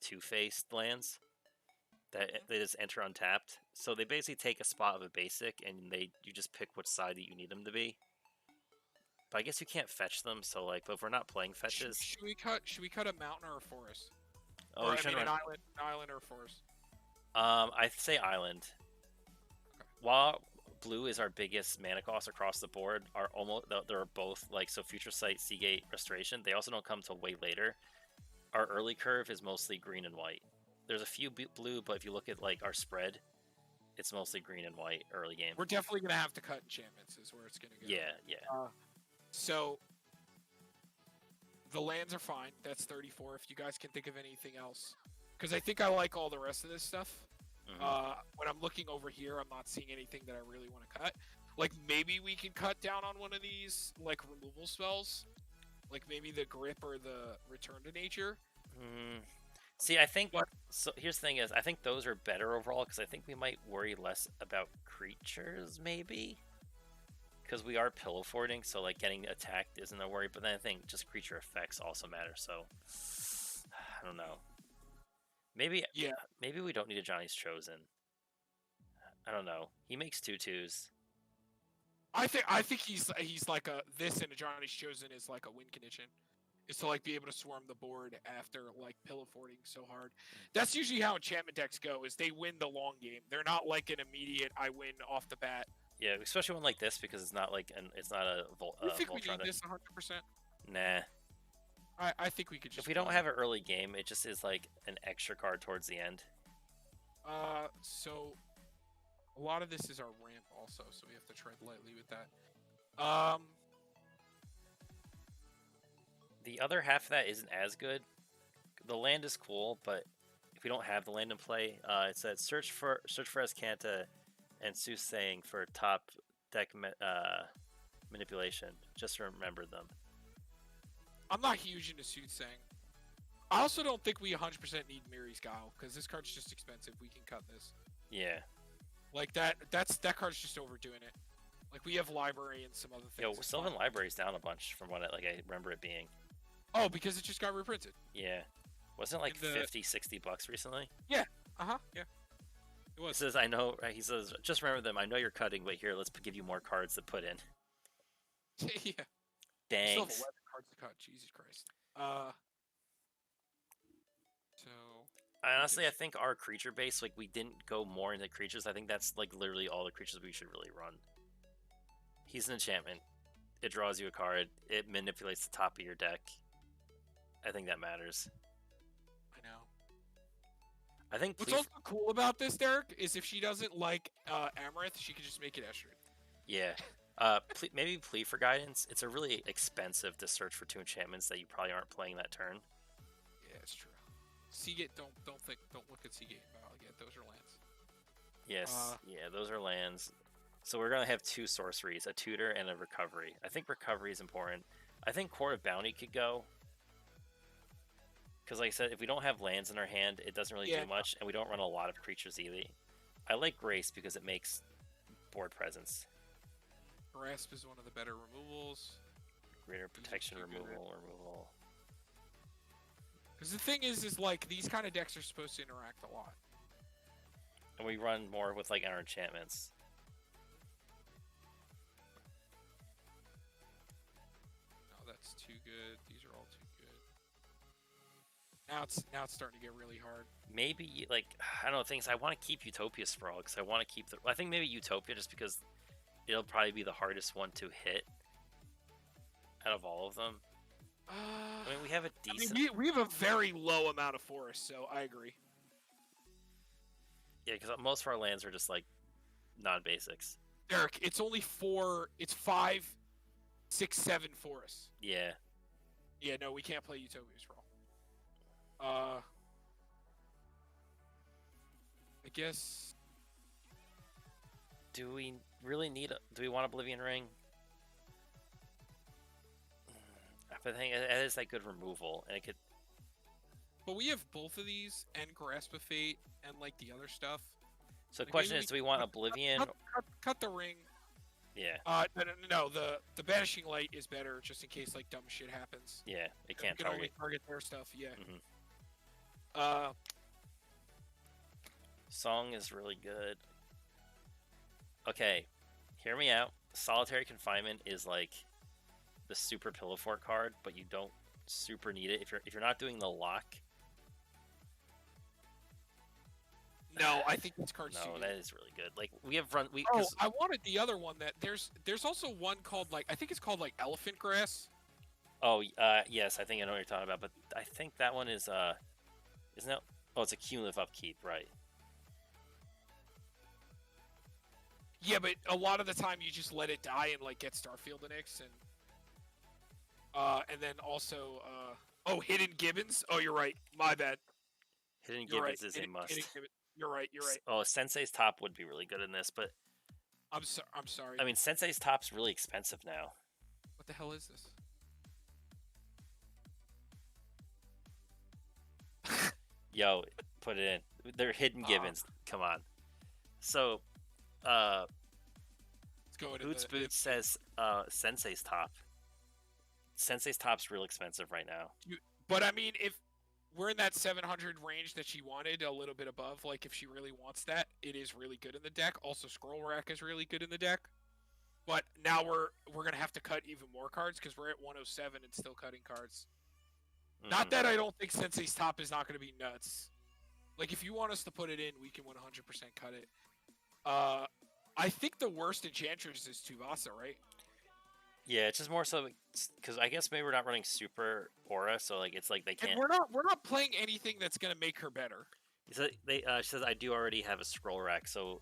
two-faced lands that they just enter untapped. So they basically take a spot of a basic, and you just pick which side that you need them to be. But I guess you can't fetch them. So like, but if we're not playing fetches, should we cut a mountain or a forest? Oh, or, I mean, an island or a forest. I'd say island. Okay. While blue is our biggest mana cost across the board, they're both like so. Future Sight, Seagate, Restoration. They also don't come till way later. Our early curve is mostly green and white. There's a few blue, but if you look at like our spread, it's mostly green and white early game. We're definitely gonna have to cut enchantments. Is where it's gonna go. Yeah. So the lands are fine. That's 34. If you guys can think of anything else, because I think I like all the rest of this stuff. Mm-hmm. When I'm looking over here, I'm not seeing anything that I really want to cut. Like maybe we can cut down on one of these like removal spells, like maybe the grip or the return to nature. See, I think so. Here's the thing: I think those are better overall because I think we might worry less about creatures, maybe. Because we are pillow forting, so like getting attacked isn't a worry. But then I think just creature effects also matter. So I don't know. Maybe we don't need a Johnny's Chosen. I don't know. He makes 2/2s. I think he's like this and a Johnny's Chosen is like a win condition. Is to like be able to swarm the board after like pillow forting so hard. That's usually how enchantment decks go. Is they win the long game. They're not like an immediate I win off the bat. Yeah, especially one like this because it's not like it's not a I think we need this 100%. Nah. I think we could just. If we don't have an early game, it just is like an extra card towards the end. So a lot of this is our ramp also, so we have to tread lightly with that. The other half of that isn't as good. The land is cool, but if we don't have the land in play, it says search for Escanta and Soothsaying for top deck manipulation. Just remember them. I'm not huge into Soothsaying. I also don't think we 100% need Miri's Guile, because this card's just expensive. We can cut this. Yeah. Like, that card's just overdoing it. Like, we have Library and some other things. Yo, Sylvan Library's down a bunch from what I remember it being. Oh, because it just got reprinted. Yeah. Wasn't it like $50-$60 recently? Yeah. Yeah. It was. He says, just remember them. I know you're cutting, but here, let's give you more cards to put in. Yeah. Thanks. Still have 11 cards to cut. Jesus Christ. So. Honestly, I think our creature base, like, we didn't go more into creatures. I think that's, like, literally all the creatures we should really run. He's an enchantment. It draws you a card. It manipulates the top of your deck. I think that matters. I know. I think what's also cool about this, Derek, is if she doesn't like Amareth, she can just make it Estuary. Yeah. Maybe Plea for Guidance. It's a really expensive to search for 2 enchantments that you probably aren't playing that turn. Yeah, it's true. Seagate, don't look at Seagate yet. Those are lands. Yes. Yeah, those are lands. So we're gonna have 2 sorceries, a tutor and a recovery. I think recovery is important. I think Court of Bounty could go. Because like I said, if we don't have lands in our hand, it doesn't really do much, and we don't run a lot of creatures either. I like Grace because it makes board presence. Grasp is one of the better removals. Greater protection removal. Because the thing is like these kind of decks are supposed to interact a lot. And we run more with like our enchantments. No, that's too good. These are all too good. Now it's starting to get really hard. Maybe like I don't know things. I want to keep Utopia Sprawl because I want to keep the. I think maybe Utopia just because it'll probably be the hardest one to hit out of all of them. I mean, we have a decent. We have a very low amount of forest, so I agree. Yeah, because most of our lands are just like non-basics. Derek, it's only 4. It's 5, 6, 7 forests. Yeah. Yeah, no, we can't play Utopia Sprawl. guess. Do we really need? Do we want Oblivion Ring? I think it is that good removal, and it could. But we have both of these and Grasp of Fate and like the other stuff. So the question is, do we want Oblivion? Cut the ring. Yeah. No. The Banishing Light is better, just in case like dumb shit happens. Yeah, it can't target their stuff. Yeah. Song is really good. Okay, hear me out. Solitary Confinement is like the super pillow fort card, but you don't super need it if you're not doing the lock. No, I think this card's no, too that good. is really good. Like we have run. I wanted the other one that there's also one called like I think it's called like Elephant Grass. Oh, yes, I think I know what you're talking about, but I think that one is isn't that? Oh, it's a cumulative upkeep, right? Yeah, but a lot of the time you just let it die and like get Starfield Nix and then also Hidden Gibbons. Oh, you're right. My bad. Hidden Gibbons is a must. You're right. Oh, Sensei's Top would be really good in this, but I'm sorry. I mean, Sensei's Top's really expensive now. What the hell is this? Yo, put it in. They're Hidden Gibbons. Come on. So, let's go Boots says Sensei's Top. Sensei's Top's real expensive right now. But I mean, if we're in that 700 range that she wanted, a little bit above, like if she really wants that, it is really good in the deck. Also, Scroll Rack is really good in the deck. But now we're gonna have to cut even more cards because we're at 107 and still cutting cards. Not that I don't think Sensei's Top is not going to be nuts. Like, if you want us to put it in, we can 100% cut it. I think the worst Enchantress is Tuvasa, right? Yeah, it's just more so because I guess maybe we're not running Super Aura, so like it's like they can't. And we're not playing anything that's going to make her better. So she says I do already have a Scroll Rack, so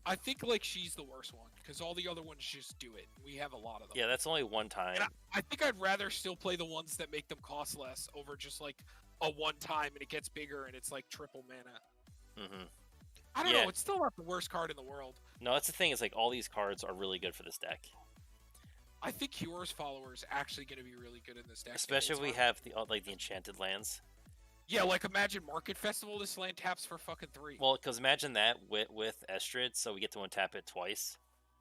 I think like she's the worst one because all the other ones just do it. We have a lot of them. Yeah, that's only one time. And I think I'd rather still play the ones that make them cost less over just like a one time and it gets bigger and it's like triple mana. I don't know. It's still not the worst card in the world. No, that's the thing. Is like all these cards are really good for this deck. I think Cura's Follower is actually going to be really good in this deck. Especially if we have the enchanted lands. Yeah, like imagine Market Festival. This land taps for fucking 3. Well, because imagine that with Estrid, so we get to untap it twice.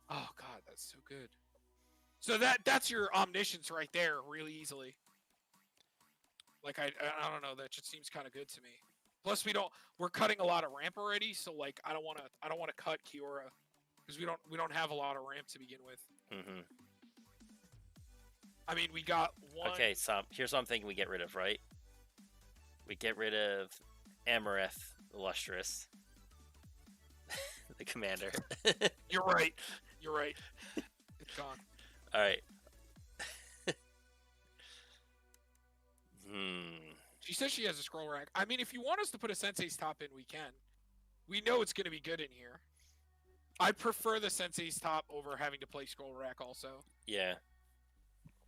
Oh god, that's so good. So that's your Omniscience right there, really easily. Like I don't know, that just seems kind of good to me. Plus we're cutting a lot of ramp already, so like I don't want to cut Kiora because we don't have a lot of ramp to begin with. I mean, we got one. Okay, so here's what I'm thinking we get rid of, right? We get rid of Amareth, Lustrous, the commander. You're right. It's gone. All right. She says she has a Scroll Rack. I mean, if you want us to put a Sensei's Top in, we can. We know it's going to be good in here. I prefer the Sensei's Top over having to play Scroll Rack also. Yeah.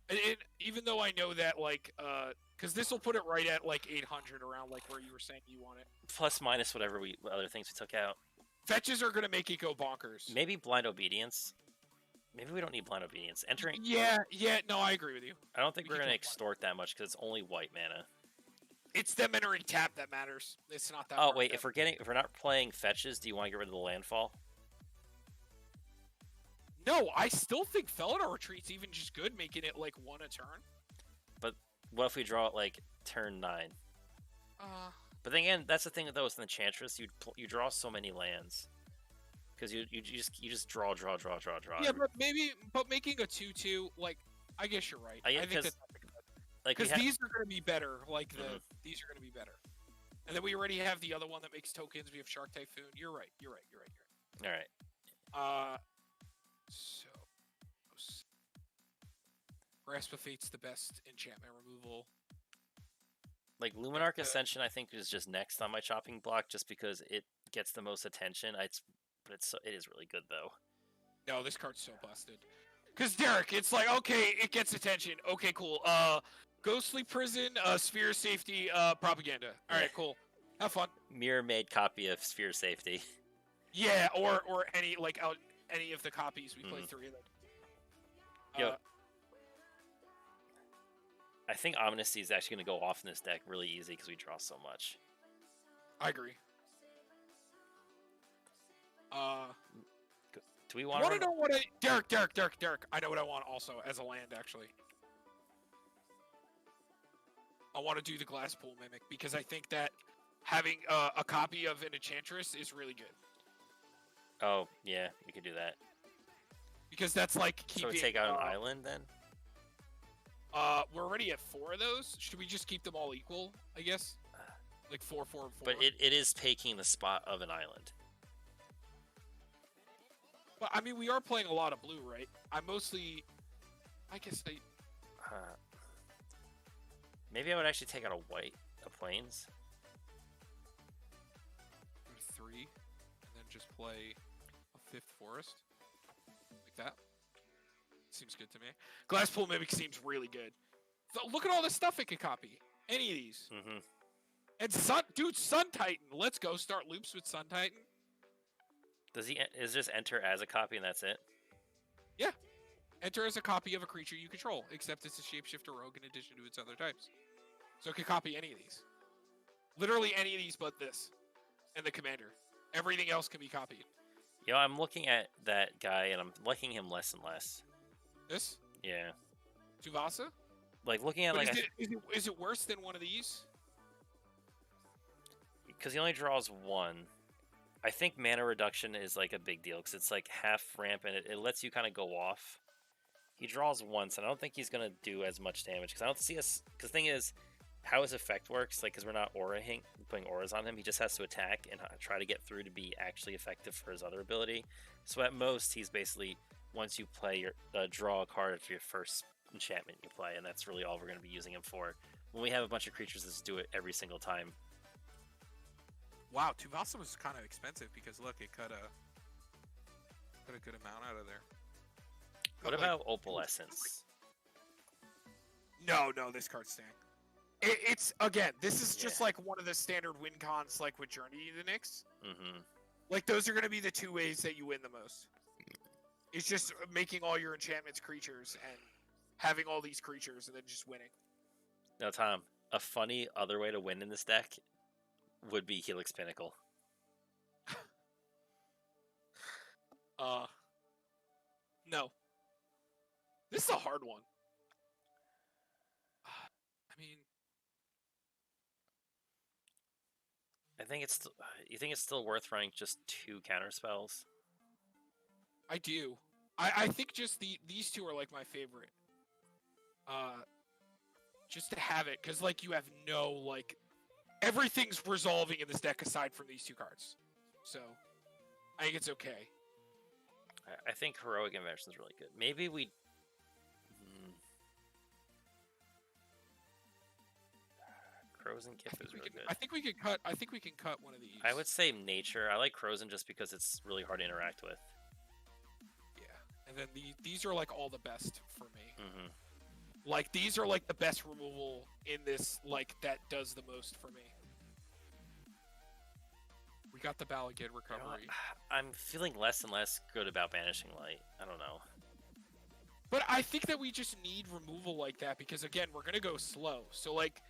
And even though I know that, like, because this will put it right at, like, 800 around, like, where you were saying you want it. Plus, minus whatever other things we took out. Fetches are going to make it go bonkers. Maybe Blind Obedience. Maybe we don't need Blind Obedience. Entering. Yeah, no, I agree with you. I don't think we're going to extort that much because it's only white mana. It's them entering tap that matters. It's not that. Oh wait, if we're not playing fetches, do you want to get rid of the landfall? No, I still think Felidar Retreat's even just good, making it like 1 a turn. But what if we draw it like turn 9? But then again, that's the thing though. With the Enchantress, you draw so many lands because you just draw. Yeah, but making a 2/2, like I guess you're right. I think that's because these are going to be better. Like these are going to be better. And then we already have the other one that makes tokens. We have Shark Typhoon. You're right. All right. So Grasp of Fate's the best enchantment removal. Like Luminarch Ascension, I think is just next on my chopping block, just because it gets the most attention. It is really good though. No, this card's so busted. Cause Derek, it's like okay, it gets attention. Okay, cool. Ghostly Prison, Sphere of Safety, Propaganda. All right, cool. Have fun. mirror-made copy of Sphere Safety. Yeah, or any any of the copies we play 3 of them. Yo, I think Amnesty is actually going to go off in this deck really easy because we draw so much. I agree. Do we want to know what Derek. I know what I want also as a land, actually. I want to do the Glasspool Mimic because I think that having a copy of an Enchantress is really good. Oh, yeah, we could do that. Because that's like keeping... So we take out an island, then? We're already at 4 of those. Should we just keep them all equal, I guess? Like 4, 4, and 4. But it is taking the spot of an island. Well, I mean, we are playing a lot of blue, right? I guess maybe I would actually take out a white, a plains. 3, and then just play a 5th forest. Like that. Seems good to me. Glasspool Mimic seems really good. So look at all the stuff it could copy. Any of these. Mm-hmm. And Sun Titan. Let's go start loops with Sun Titan. Is just enter as a copy and that's it? Yeah. Enter as a copy of a creature you control, except it's a shapeshifter rogue in addition to its other types. So it can copy any of these. Literally any of these but this. And the commander. Everything else can be copied. Yo, I'm looking at that guy and I'm liking him less and less. This? Yeah. Tuvasa? Like looking at is it worse than one of these? Because he only draws 1. I think mana reduction is like a big deal because it's like half ramp and it lets you kind of go off. He draws once, and I don't think he's gonna do as much damage because I don't see us. Because the thing is, how his effect works, like because we're not putting auras on him, he just has to attack and try to get through to be actually effective for his other ability. So at most, he's basically once you play your draw a card for your first enchantment you play, and that's really all we're gonna be using him for. When we have a bunch of creatures that do it every single time. Wow, Tuvasa was kind of expensive because look, it cut a good amount out of there. What about Opalescence? No, this card's staying. It's again, this is just like one of the standard win cons, like with Journey to Nyx. Mm-hmm. Like those are going to be the 2 ways that you win the most. It's just making all your enchantments creatures and having all these creatures and then just winning. Now, Tom, a funny other way to win in this deck would be Helix Pinnacle. No. This is a hard one. I mean, I think it's. You think it's still worth running just 2 counter spells? I do. I think just these 2 are like my favorite. Just to have it, because like you have no like. Everything's resolving in this deck aside from these 2 cards. So, I think it's okay. I think Heroic Invention is really good. Maybe we... Crozen Kip is really good. I think we can cut one of these. I would say Nature. I like Crozen just because it's really hard to interact with. Yeah. And then these are like all the best for me. Mm-hmm. Like, these are, like, the best removal in this, like, that does the most for me. We got the Balagid recovery. You know, I'm feeling less and less good about Banishing Light. I don't know. But I think that we just need removal like that because, again, we're going to go slow. So, like,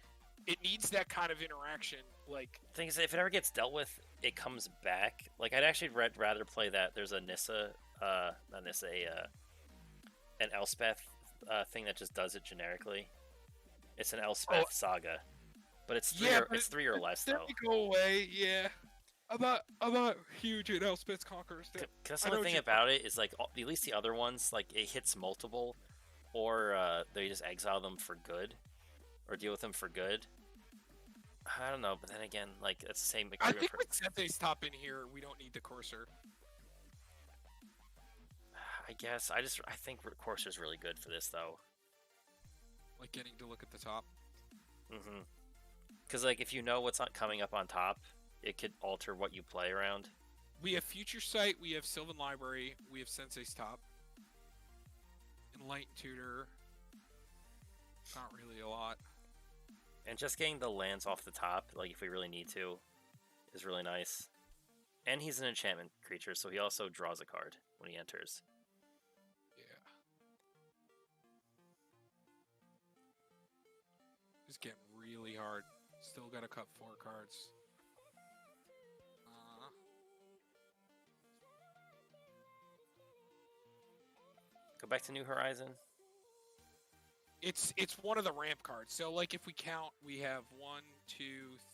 it needs that kind of interaction. Like, the thing is, if it ever gets dealt with, it comes back. Like, I'd actually rather play that. There's a Nissa, not Nissa, an Elspeth thing that just does it generically. It's an Elspeth saga, but it's 3 or less though. Go away, yeah. I'm not huge at Elspeth Conquerors. Because the only thing about it is like at least the other ones, like it hits multiple, or they just exile them for good, or deal with them for good. I don't know, but then again, like it's the same. I think with Sethay's top in here, we don't need the Courser. I guess I think Courser's really good for this though. Like getting to look at the top. Mm-hmm. Because like if you know what's not coming up on top, it could alter what you play around. We have Future Sight, we have Sylvan Library, we have Sensei's Top. Enlightened Tutor. Not really a lot. And just getting the lands off the top, like if we really need to, is really nice. And he's an enchantment creature, so he also draws a card when he enters. Yeah. It's getting really hard. Still gotta cut 4 cards. Go back to New Horizon. It's one of the ramp cards. So like if we count, we have 1, 2,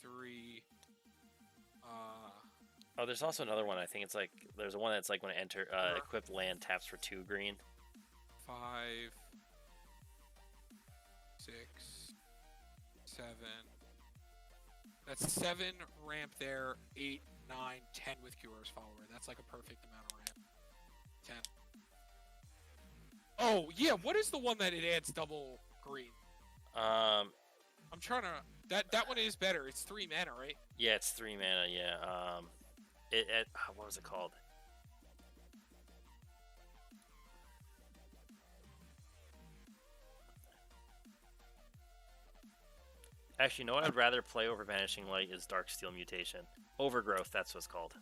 3. Oh, there's also another one. I think it's like there's one that's like when it enter equipped land taps for 2 green. 5, 6, 7. That's 7 ramp there. 8, 9, 10 with Cure's follower. That's like a perfect amount of ramp. 10. Oh yeah, what is the one that it adds double green? I'm trying to. That one is better. It's 3 mana, right? Yeah, it's 3 mana. Yeah. What was it called? Actually, you know what I'd rather play over Vanishing Light is Darksteel Mutation. Overgrowth, that's what's called.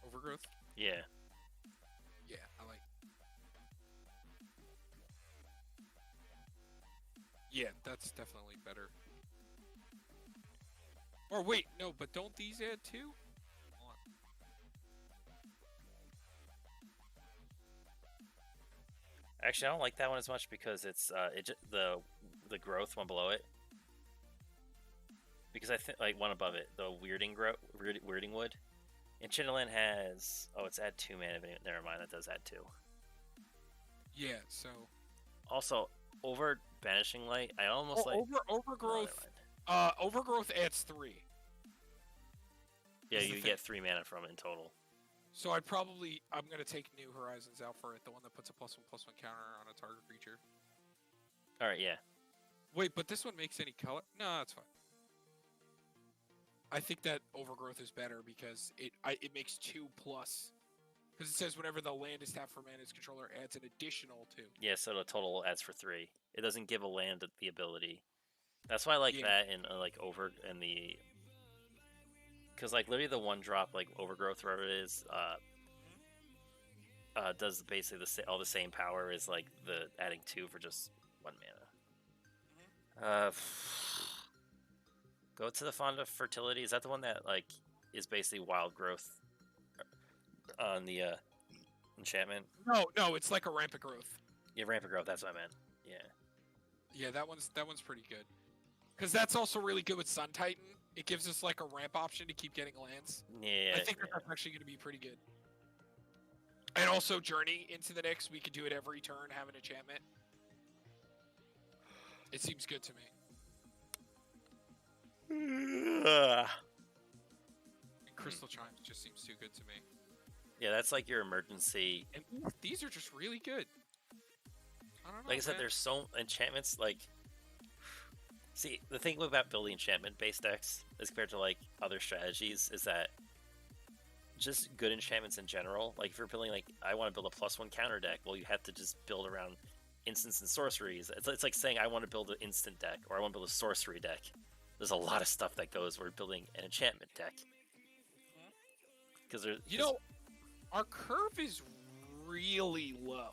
Overgrowth? Yeah. Yeah, I like. Yeah, that's definitely better. Or wait, no, but don't these add 2? Actually, I don't like that one as much because it's the growth one below it. Because I think like one above it, the Weirding Wood. Enchanted Land has it's add 2 mana. Never mind, that does add 2. Yeah. So. Also, over Banishing Light, I almost Overgrowth. Overgrowth adds 3. Yeah, you get 3 mana from it in total. So I'm gonna take New Horizons out for it, the one that puts a +1/+1 counter on a target creature. All right, yeah. Wait, but this one makes any color? No, that's fine. I think that Overgrowth is better because it makes 2+. Because it says whenever the land is tapped for mana, its controller adds an additional 2. Yeah, so the total adds for 3. It doesn't give a land the ability. That's why I like that in the. Because like literally the 1-drop like Overgrowth, wherever it is, does basically all the same power as like the adding 2 for just 1 mana. Go to the Fond of Fertility. Is that the one that like is basically wild growth on the enchantment? No, it's like a rampant growth. Yeah, rampant growth. That's what I meant. Yeah. Yeah, that one's pretty good. Because that's also really good with Sun Titan. It gives us like a ramp option to keep getting lands. Yeah. I think that's actually going to be pretty good. And also Journey into the Nyx. We could do it every turn, have an enchantment. It seems good to me. And Crystal Chimes just seems too good to me. Yeah, that's like your emergency. And these are just really good. I don't know. Like I said, there's so enchantments. Like, see, the thing about building enchantment-based decks as compared to like other strategies is that just good enchantments in general. Like if you're building like I want to build a +1 counter deck, well, you have to just build around instants and sorceries. It's like saying I want to build an instant deck or I want to build a sorcery deck. There's a lot of stuff that goes where building an enchantment deck. Because our curve is really low.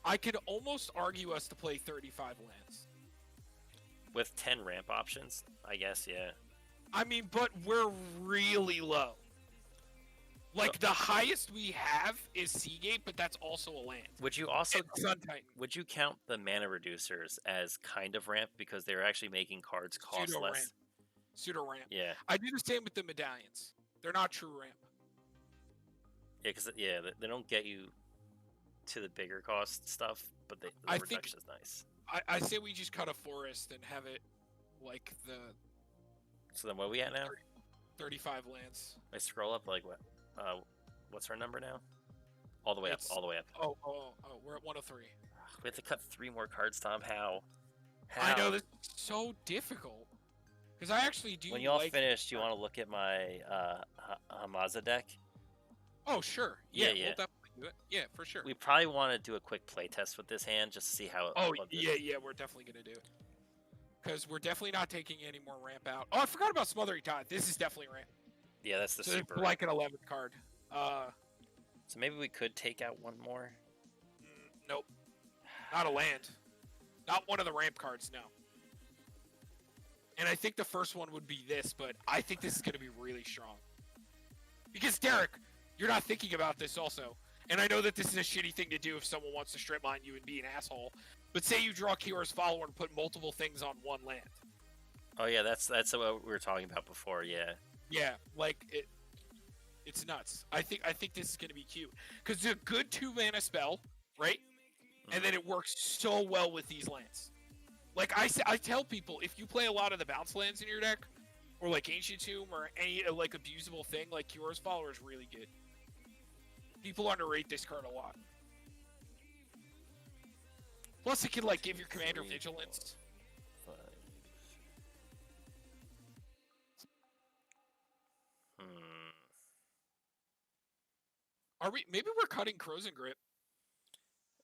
I could almost argue us to play 35 lands. With 10 ramp options, I guess, yeah. I mean, but we're really low. Like, the highest we have is Seagate, but that's also a land. Would you also... Sun Titan. Would you count the mana reducers as kind of ramp because they're actually making cards cost less? Pseudo ramp. Yeah. I do the same with the medallions. They're not true ramp. Yeah, because they don't get you to the bigger cost stuff, but the reduction is nice. I say we just cut a forest and have it like the... So then what are we at now? 35 lands. I scroll up like what? What's our number now? All the way up. Oh, we're at 103. We have to cut 3 more cards, Tom. How? I know, this is so difficult. Because I actually do. When you all finish, do you want to look at my Hamaza deck? Oh, sure. Yeah, we'll definitely do it. Yeah, for sure. We probably want to do a quick play test with this hand just to see how it yeah, we're definitely going to do it. because we're definitely not taking any more ramp out. Oh, I forgot about Smothering Tide. This is definitely ramp. Yeah, that's the so super like an 11th card. So maybe we could take out one more. Nope. Not a land. Not one of the ramp cards, no. And I think the first one would be this, but I think this is going to be really strong. Because, Derek, you're not thinking about this also. And I know that this is a shitty thing to do if someone wants to strip mine you and be an asshole. But say you draw Kior's Follower and put multiple things on one land. Oh, yeah, that's what we were talking about before, yeah. Yeah, like, it's nuts. I think this is going to be cute. Because it's a good 2-mana spell, right? And then it works so well with these lands. Like, I tell people, if you play a lot of the bounce lands in your deck, or like Ancient Tomb, or any, like, abusable thing, like Kior's Follower is really good. People underrate this card a lot. Plus, it can, like, give your commander vigilance. Maybe we're cutting Crows and Grip.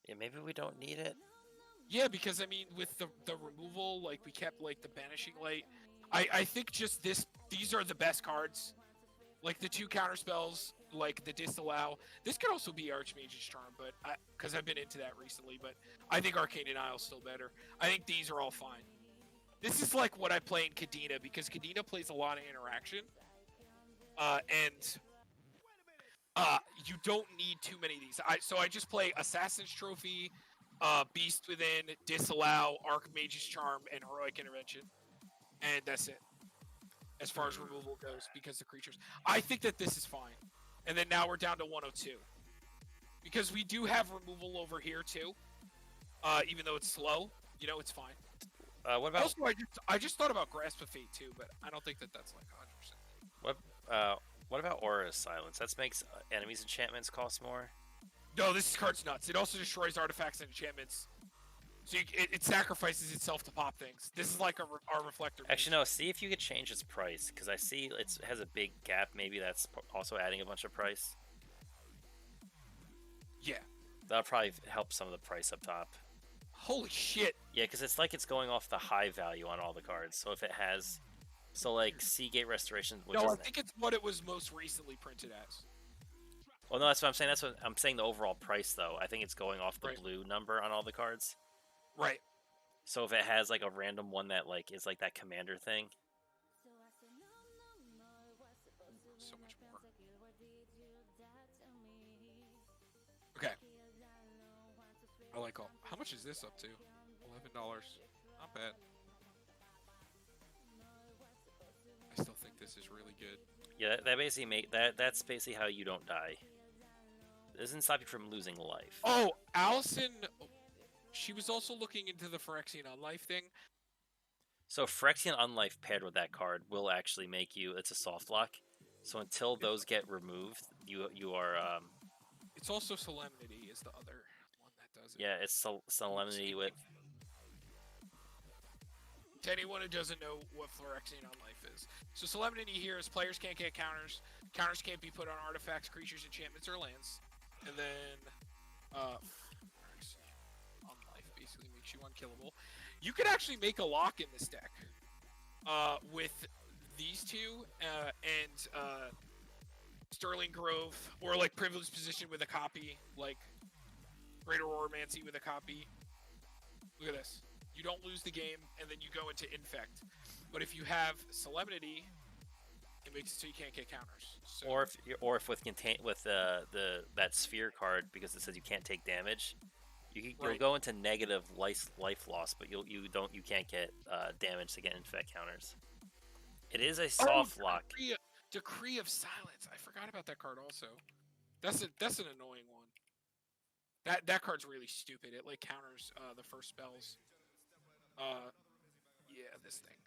Yeah, maybe we don't need it. Yeah, because, I mean, with the removal, like, we kept, like, the Banishing Light. I think just these are the best cards. Like, the 2 counter spells, like, the Disallow. This could also be Archmage's Charm, but because I've been into that recently, but I think Arcane Denial is still better. I think these are all fine. This is like what I play in Kadena, because Kadena plays a lot of interaction. And you don't need too many of these. So I just play Assassin's Trophy, Beast Within, Disallow, Archmage's Charm, and Heroic Intervention. And that's it. As far as removal goes, because the creatures. I think that this is fine. And then now we're down to 102. Because we do have removal over here too. Even though it's slow, you know, it's fine. What about... Also, I just thought about Grasp of Fate too, but I don't think that that's like 100%. What about Aura's Silence? That makes enemies' enchantments cost more? No, this card's nuts. It also destroys artifacts and enchantments. So it sacrifices itself to pop things. This is like our Reflector. Actually, no. See if you could change its price, because I see it has a big gap. Maybe that's also adding a bunch of price. Yeah. That'll probably help some of the price up top. Holy shit. Yeah, because it's like it's going off the high value on all the cards. So if it has... So, like, Seagate Restoration... No, I think it's what it was most recently printed as. Well, no, that's what I'm saying. That's what I'm saying, the overall price, though. I think it's going off the blue number on all the cards. Right. So if it has, like, a random one that, like, is like that commander thing... So much more. Okay. I like all... How much is this up to? $11. Not bad. I still think this is really good. Yeah, that basically that's basically how you don't die. It doesn't stop you from losing life. Oh, Allison, she was also looking into the Phyrexian Unlife thing. So Phyrexian Unlife paired with that card will actually make you... It's a soft lock. So until those get removed, you are... It's also Solemnity is the other one that does it. Yeah, it's Solemnity with... To anyone who doesn't know what Phyrexian Unlife is. So Solemnity here is players can't get counters. Counters can't be put on artifacts, creatures, enchantments, or lands. And then Phyrexian Unlife basically makes you unkillable. You could actually make a lock in this deck with these two and Sterling Grove, or like Privileged Position with a copy, like Greater Oromancy with a copy. Look at this. You don't lose the game, and then you go into Infect. But if you have Solemnity, it makes it so you can't get counters. So, or if with that sphere card, because it says you can't take damage, you'll go into negative life loss, but you can't get damage to get Infect counters. It is a soft lock. Decree of Silence. I forgot about that card also. That's an annoying one. That card's really stupid. It like counters the first spells. Yeah, this thing.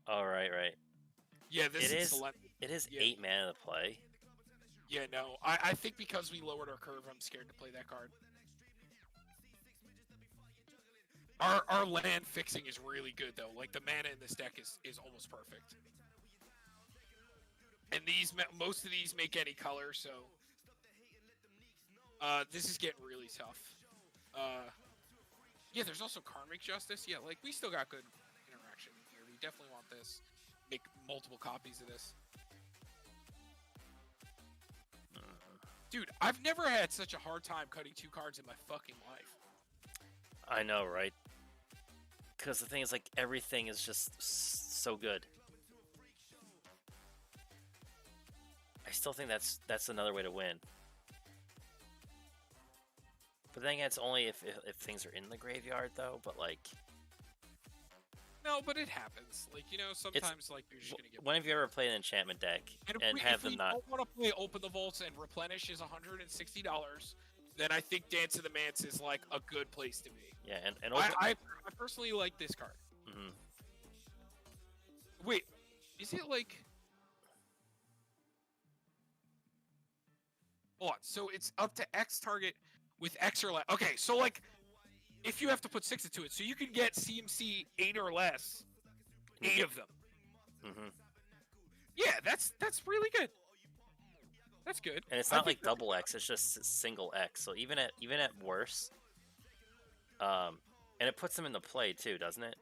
Oh, right. Yeah, this is It is 8 mana to play. Yeah, no. I think because we lowered our curve, I'm scared to play that card. Our land fixing is really good, though. Like, the mana in this deck is almost perfect. And most of these make any color, so... this is getting really tough. Yeah, there's also Karmic Justice. Yeah, like, we still got good interaction here. We definitely want this. Make multiple copies of this. Dude, I've never had such a hard time cutting 2 cards in my fucking life. I know, right? Because the thing is, like, everything is just so good. I still think that's another way to win. But then again, it's only if things are in the graveyard, though. But like, no, but it happens. Like, you know, sometimes like you're just gonna get. When have you ever played an enchantment deck and have them not? If we don't want to play Open the Vaults and Replenish is $160, then I think Dance of the Manse is like a good place to be. Yeah, and I personally like this card. Mm-hmm. Wait, is it like? Hold on. So it's up to X target with X or less. Okay, so like, if you have to put 6 into it, so you can get CMC 8 or less, 8 of them. Mm-hmm. Yeah, that's really good. That's good. And it's not like double X; it's just single X. So even at worse, and it puts them into play too, doesn't it?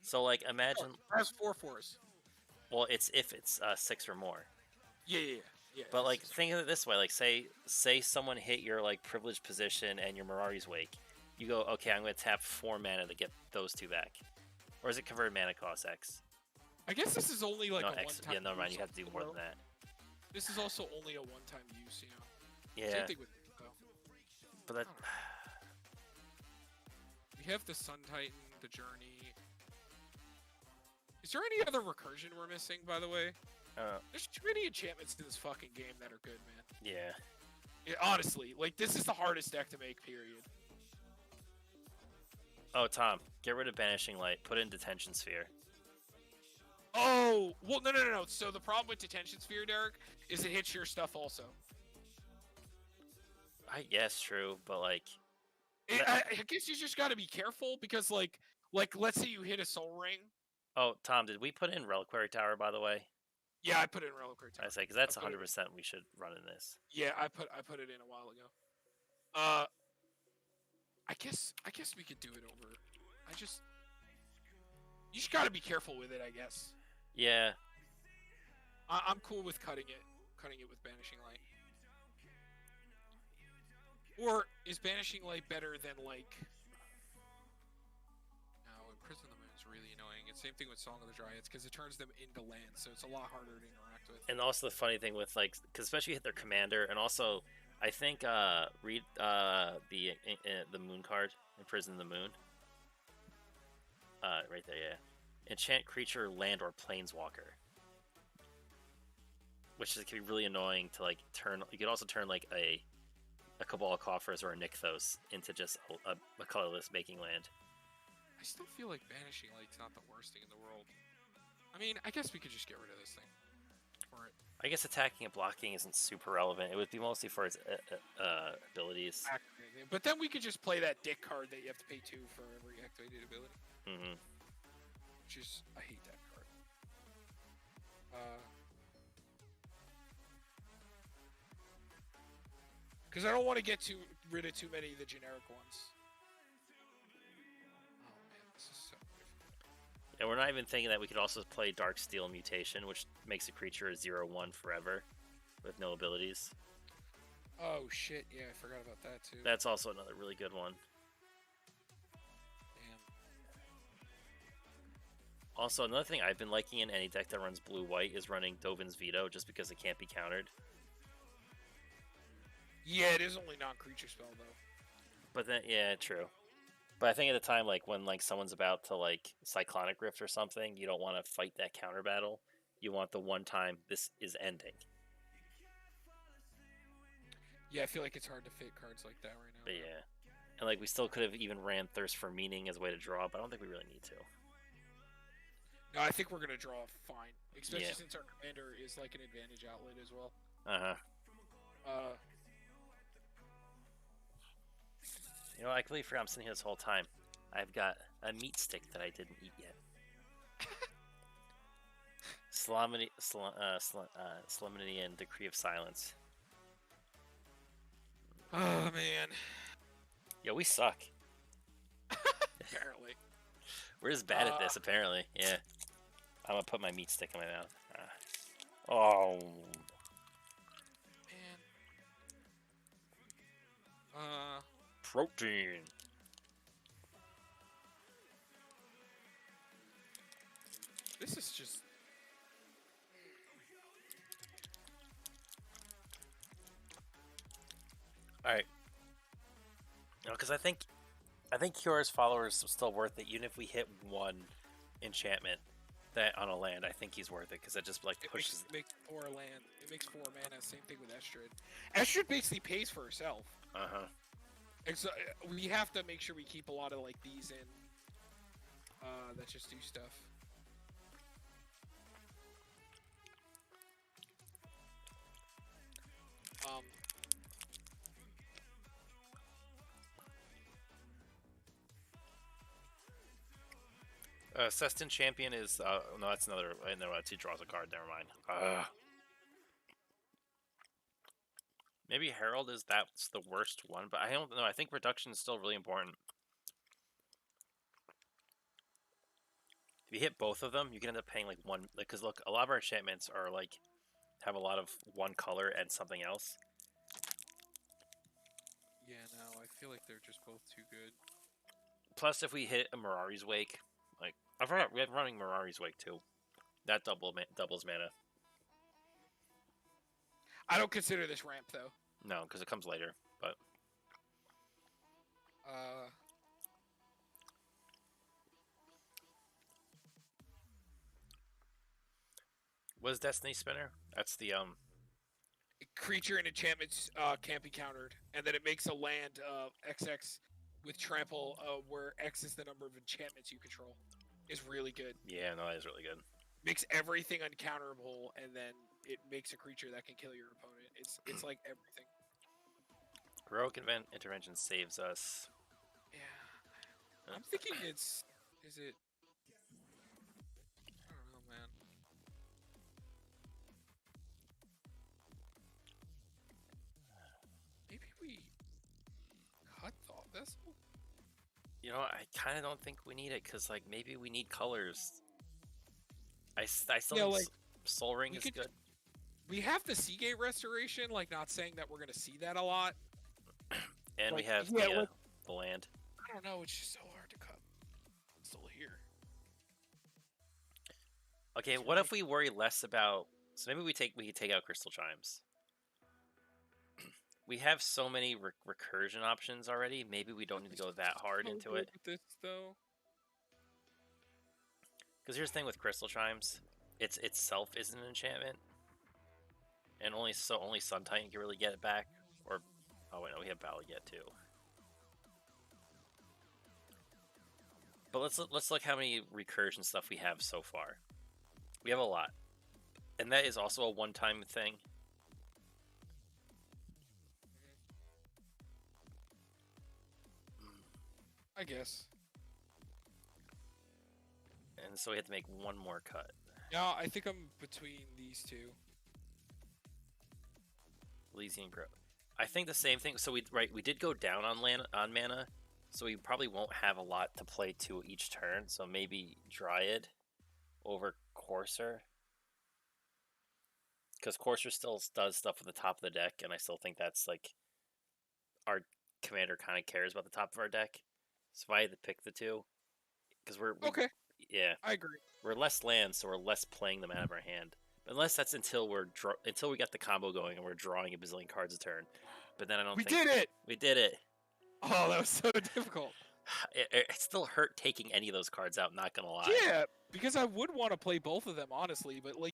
So like, imagine it has 4 4s. Well, it's if it's 6 or more. Yeah. But like, think of it this way: like, say someone hit your like privileged position and your Mirari's Wake, you go, okay, I'm going to tap 4 mana to get those 2 back, or is it converted mana cost X? I guess this is only like a X. one-time. Yeah, never mind. You have to do more than that. This is also only a one-time use, you know. Yeah. Same thing with though. But that. We have the Sun Titan, the Journey. Is there any other recursion we're missing, by the way? There's too many enchantments in this fucking game that are good, man. Yeah. Honestly, like, this is the hardest deck to make, period. Oh, Tom, get rid of Banishing Light. Put in Detention Sphere. Oh, well, no. So the problem with Detention Sphere, Derek, is it hits your stuff also. I guess true, but like... I guess you just gotta be careful, because, like, let's say you hit a Soul Ring. Oh, Tom, did we put in Reliquary Tower, by the way? Yeah, I put in Reliquary Tower. I say, because that's 100% we should run in this. Yeah, I put it in a while ago. I guess we could do it over. You just gotta be careful with it, I guess. Yeah. I'm cool with cutting it with Banishing Light. Or is Banishing Light better than like? No, Imprison the Moon is really annoying. It's the same thing with Song of the Dryads because it turns them into land, so it's a lot harder to interact with. And also the funny thing with like, because especially hit their commander, and also I think read the Moon card, Imprison the Moon. Right there, yeah. Enchant creature, land, or planeswalker. Which can be really annoying to like turn. You could also turn like a Cabal Coffers or a Nykthos into just a colorless making land. I still feel like Banishing Light's not the worst thing in the world. I mean, I guess we could just get rid of this thing for it. I guess attacking and blocking isn't super relevant. It would be mostly for its abilities. But then we could just play that dick card that you have to pay 2 for every activated ability. Mm-hmm. Which is, I hate that card. Because I don't want to get rid of too many of the generic ones. Oh man, this is so difficult. And we're not even thinking that we could also play Darksteel Mutation, which makes a creature a 0/1 forever with no abilities. Oh shit, yeah, I forgot about that too. That's also another really good one. Damn. Also, another thing I've been liking in any deck that runs blue-white is running Dovin's Veto, just because it can't be countered. Yeah, it is only non-creature spell though. But then, yeah, true. But I think at the time, like when like someone's about to like Cyclonic Rift or something, you don't want to fight that counter battle. You want the one time this is ending. Yeah, I feel like it's hard to fit cards like that right now. But yeah, and like we still could have even ran Thirst for Meaning as a way to draw, but I don't think we really need to. No, I think we're gonna draw fine, especially since our commander is like an advantage outlet as well. You know, I completely forgot I'm sitting here this whole time. I've got a meat stick that I didn't eat yet. Solemnity and Decree of Silence. Oh man. Yo, we suck. Apparently. We're just bad at this, apparently. Yeah. I'm gonna put my meat stick in my mouth. Oh. Man. Protein. This is just... Alright. No, because I think Cura's followers are still worth it, even if we hit one enchantment that on a land. I think he's worth it, because it just like pushes... It makes 4 land. It makes 4 mana. Same thing with Estrid. Estrid basically pays for herself. Uh-huh. So we have to make sure we keep a lot of like these in that just do stuff. Sestin Champion is no, that's another. No, he draws a card. Never mind. Maybe Herald that's the worst one, but I don't know. I think reduction is still really important. If you hit both of them, you can end up paying like one. Because look, a lot of our enchantments are like have a lot of one color and something else. Yeah, no, I feel like they're just both too good. Plus, if we hit a Mirari's Wake, like we're running Mirari's Wake too. That doubles mana. I don't consider this ramp though. No, because it comes later. But what is Destiny Spinner? That's the creature and enchantments can't be countered, and then it makes a land XX with trample where X is the number of enchantments you control. Is really good. Yeah, no, that is really good. Makes everything uncounterable, and then it makes a creature that can kill your opponent. It's like everything. Heroic Intervention saves us. Yeah. I'm thinking is it... I don't know, man. Maybe we cut the vessel? You know, I kind of don't think we need it, because, like, maybe we need colors. I still think like, Soul Ring is good. We have the Seagate Restoration, like, not saying that we're going to see that a lot. And like, we have the land. I don't know, it's just so hard to cut. It's still here. Okay, what if we worry less about... So maybe we can take out Crystal Chimes. We have so many recursion options already. Maybe we don't need to go that hard into it. With this, though. Because here's the thing with Crystal Chimes. It's itself isn't an enchantment. And only Sun Titan can really get it back. Or... Oh, wait, no, we have Bala yet, too. But let's look how many recursion stuff we have so far. We have a lot. And that is also a one-time thing. I guess. And so we have to make one more cut. Yeah, I think I'm between these two. Elysian Grove. I think the same thing. So we did go down on mana, so we probably won't have a lot to play to each turn. So maybe Dryad over Courser, because Courser still does stuff at the top of the deck, and I still think that's like our commander kind of cares about the top of our deck. So if I had to pick the two, because okay. Yeah, I agree. We're less lands, so we're less playing them out of our hand. Unless that's until we get the combo going and we're drawing a bazillion cards a turn. But then I don't think... We did it! We did it! Oh, that was so difficult. It still hurt taking any of those cards out, not gonna lie. Yeah, because I would want to play both of them, honestly. But,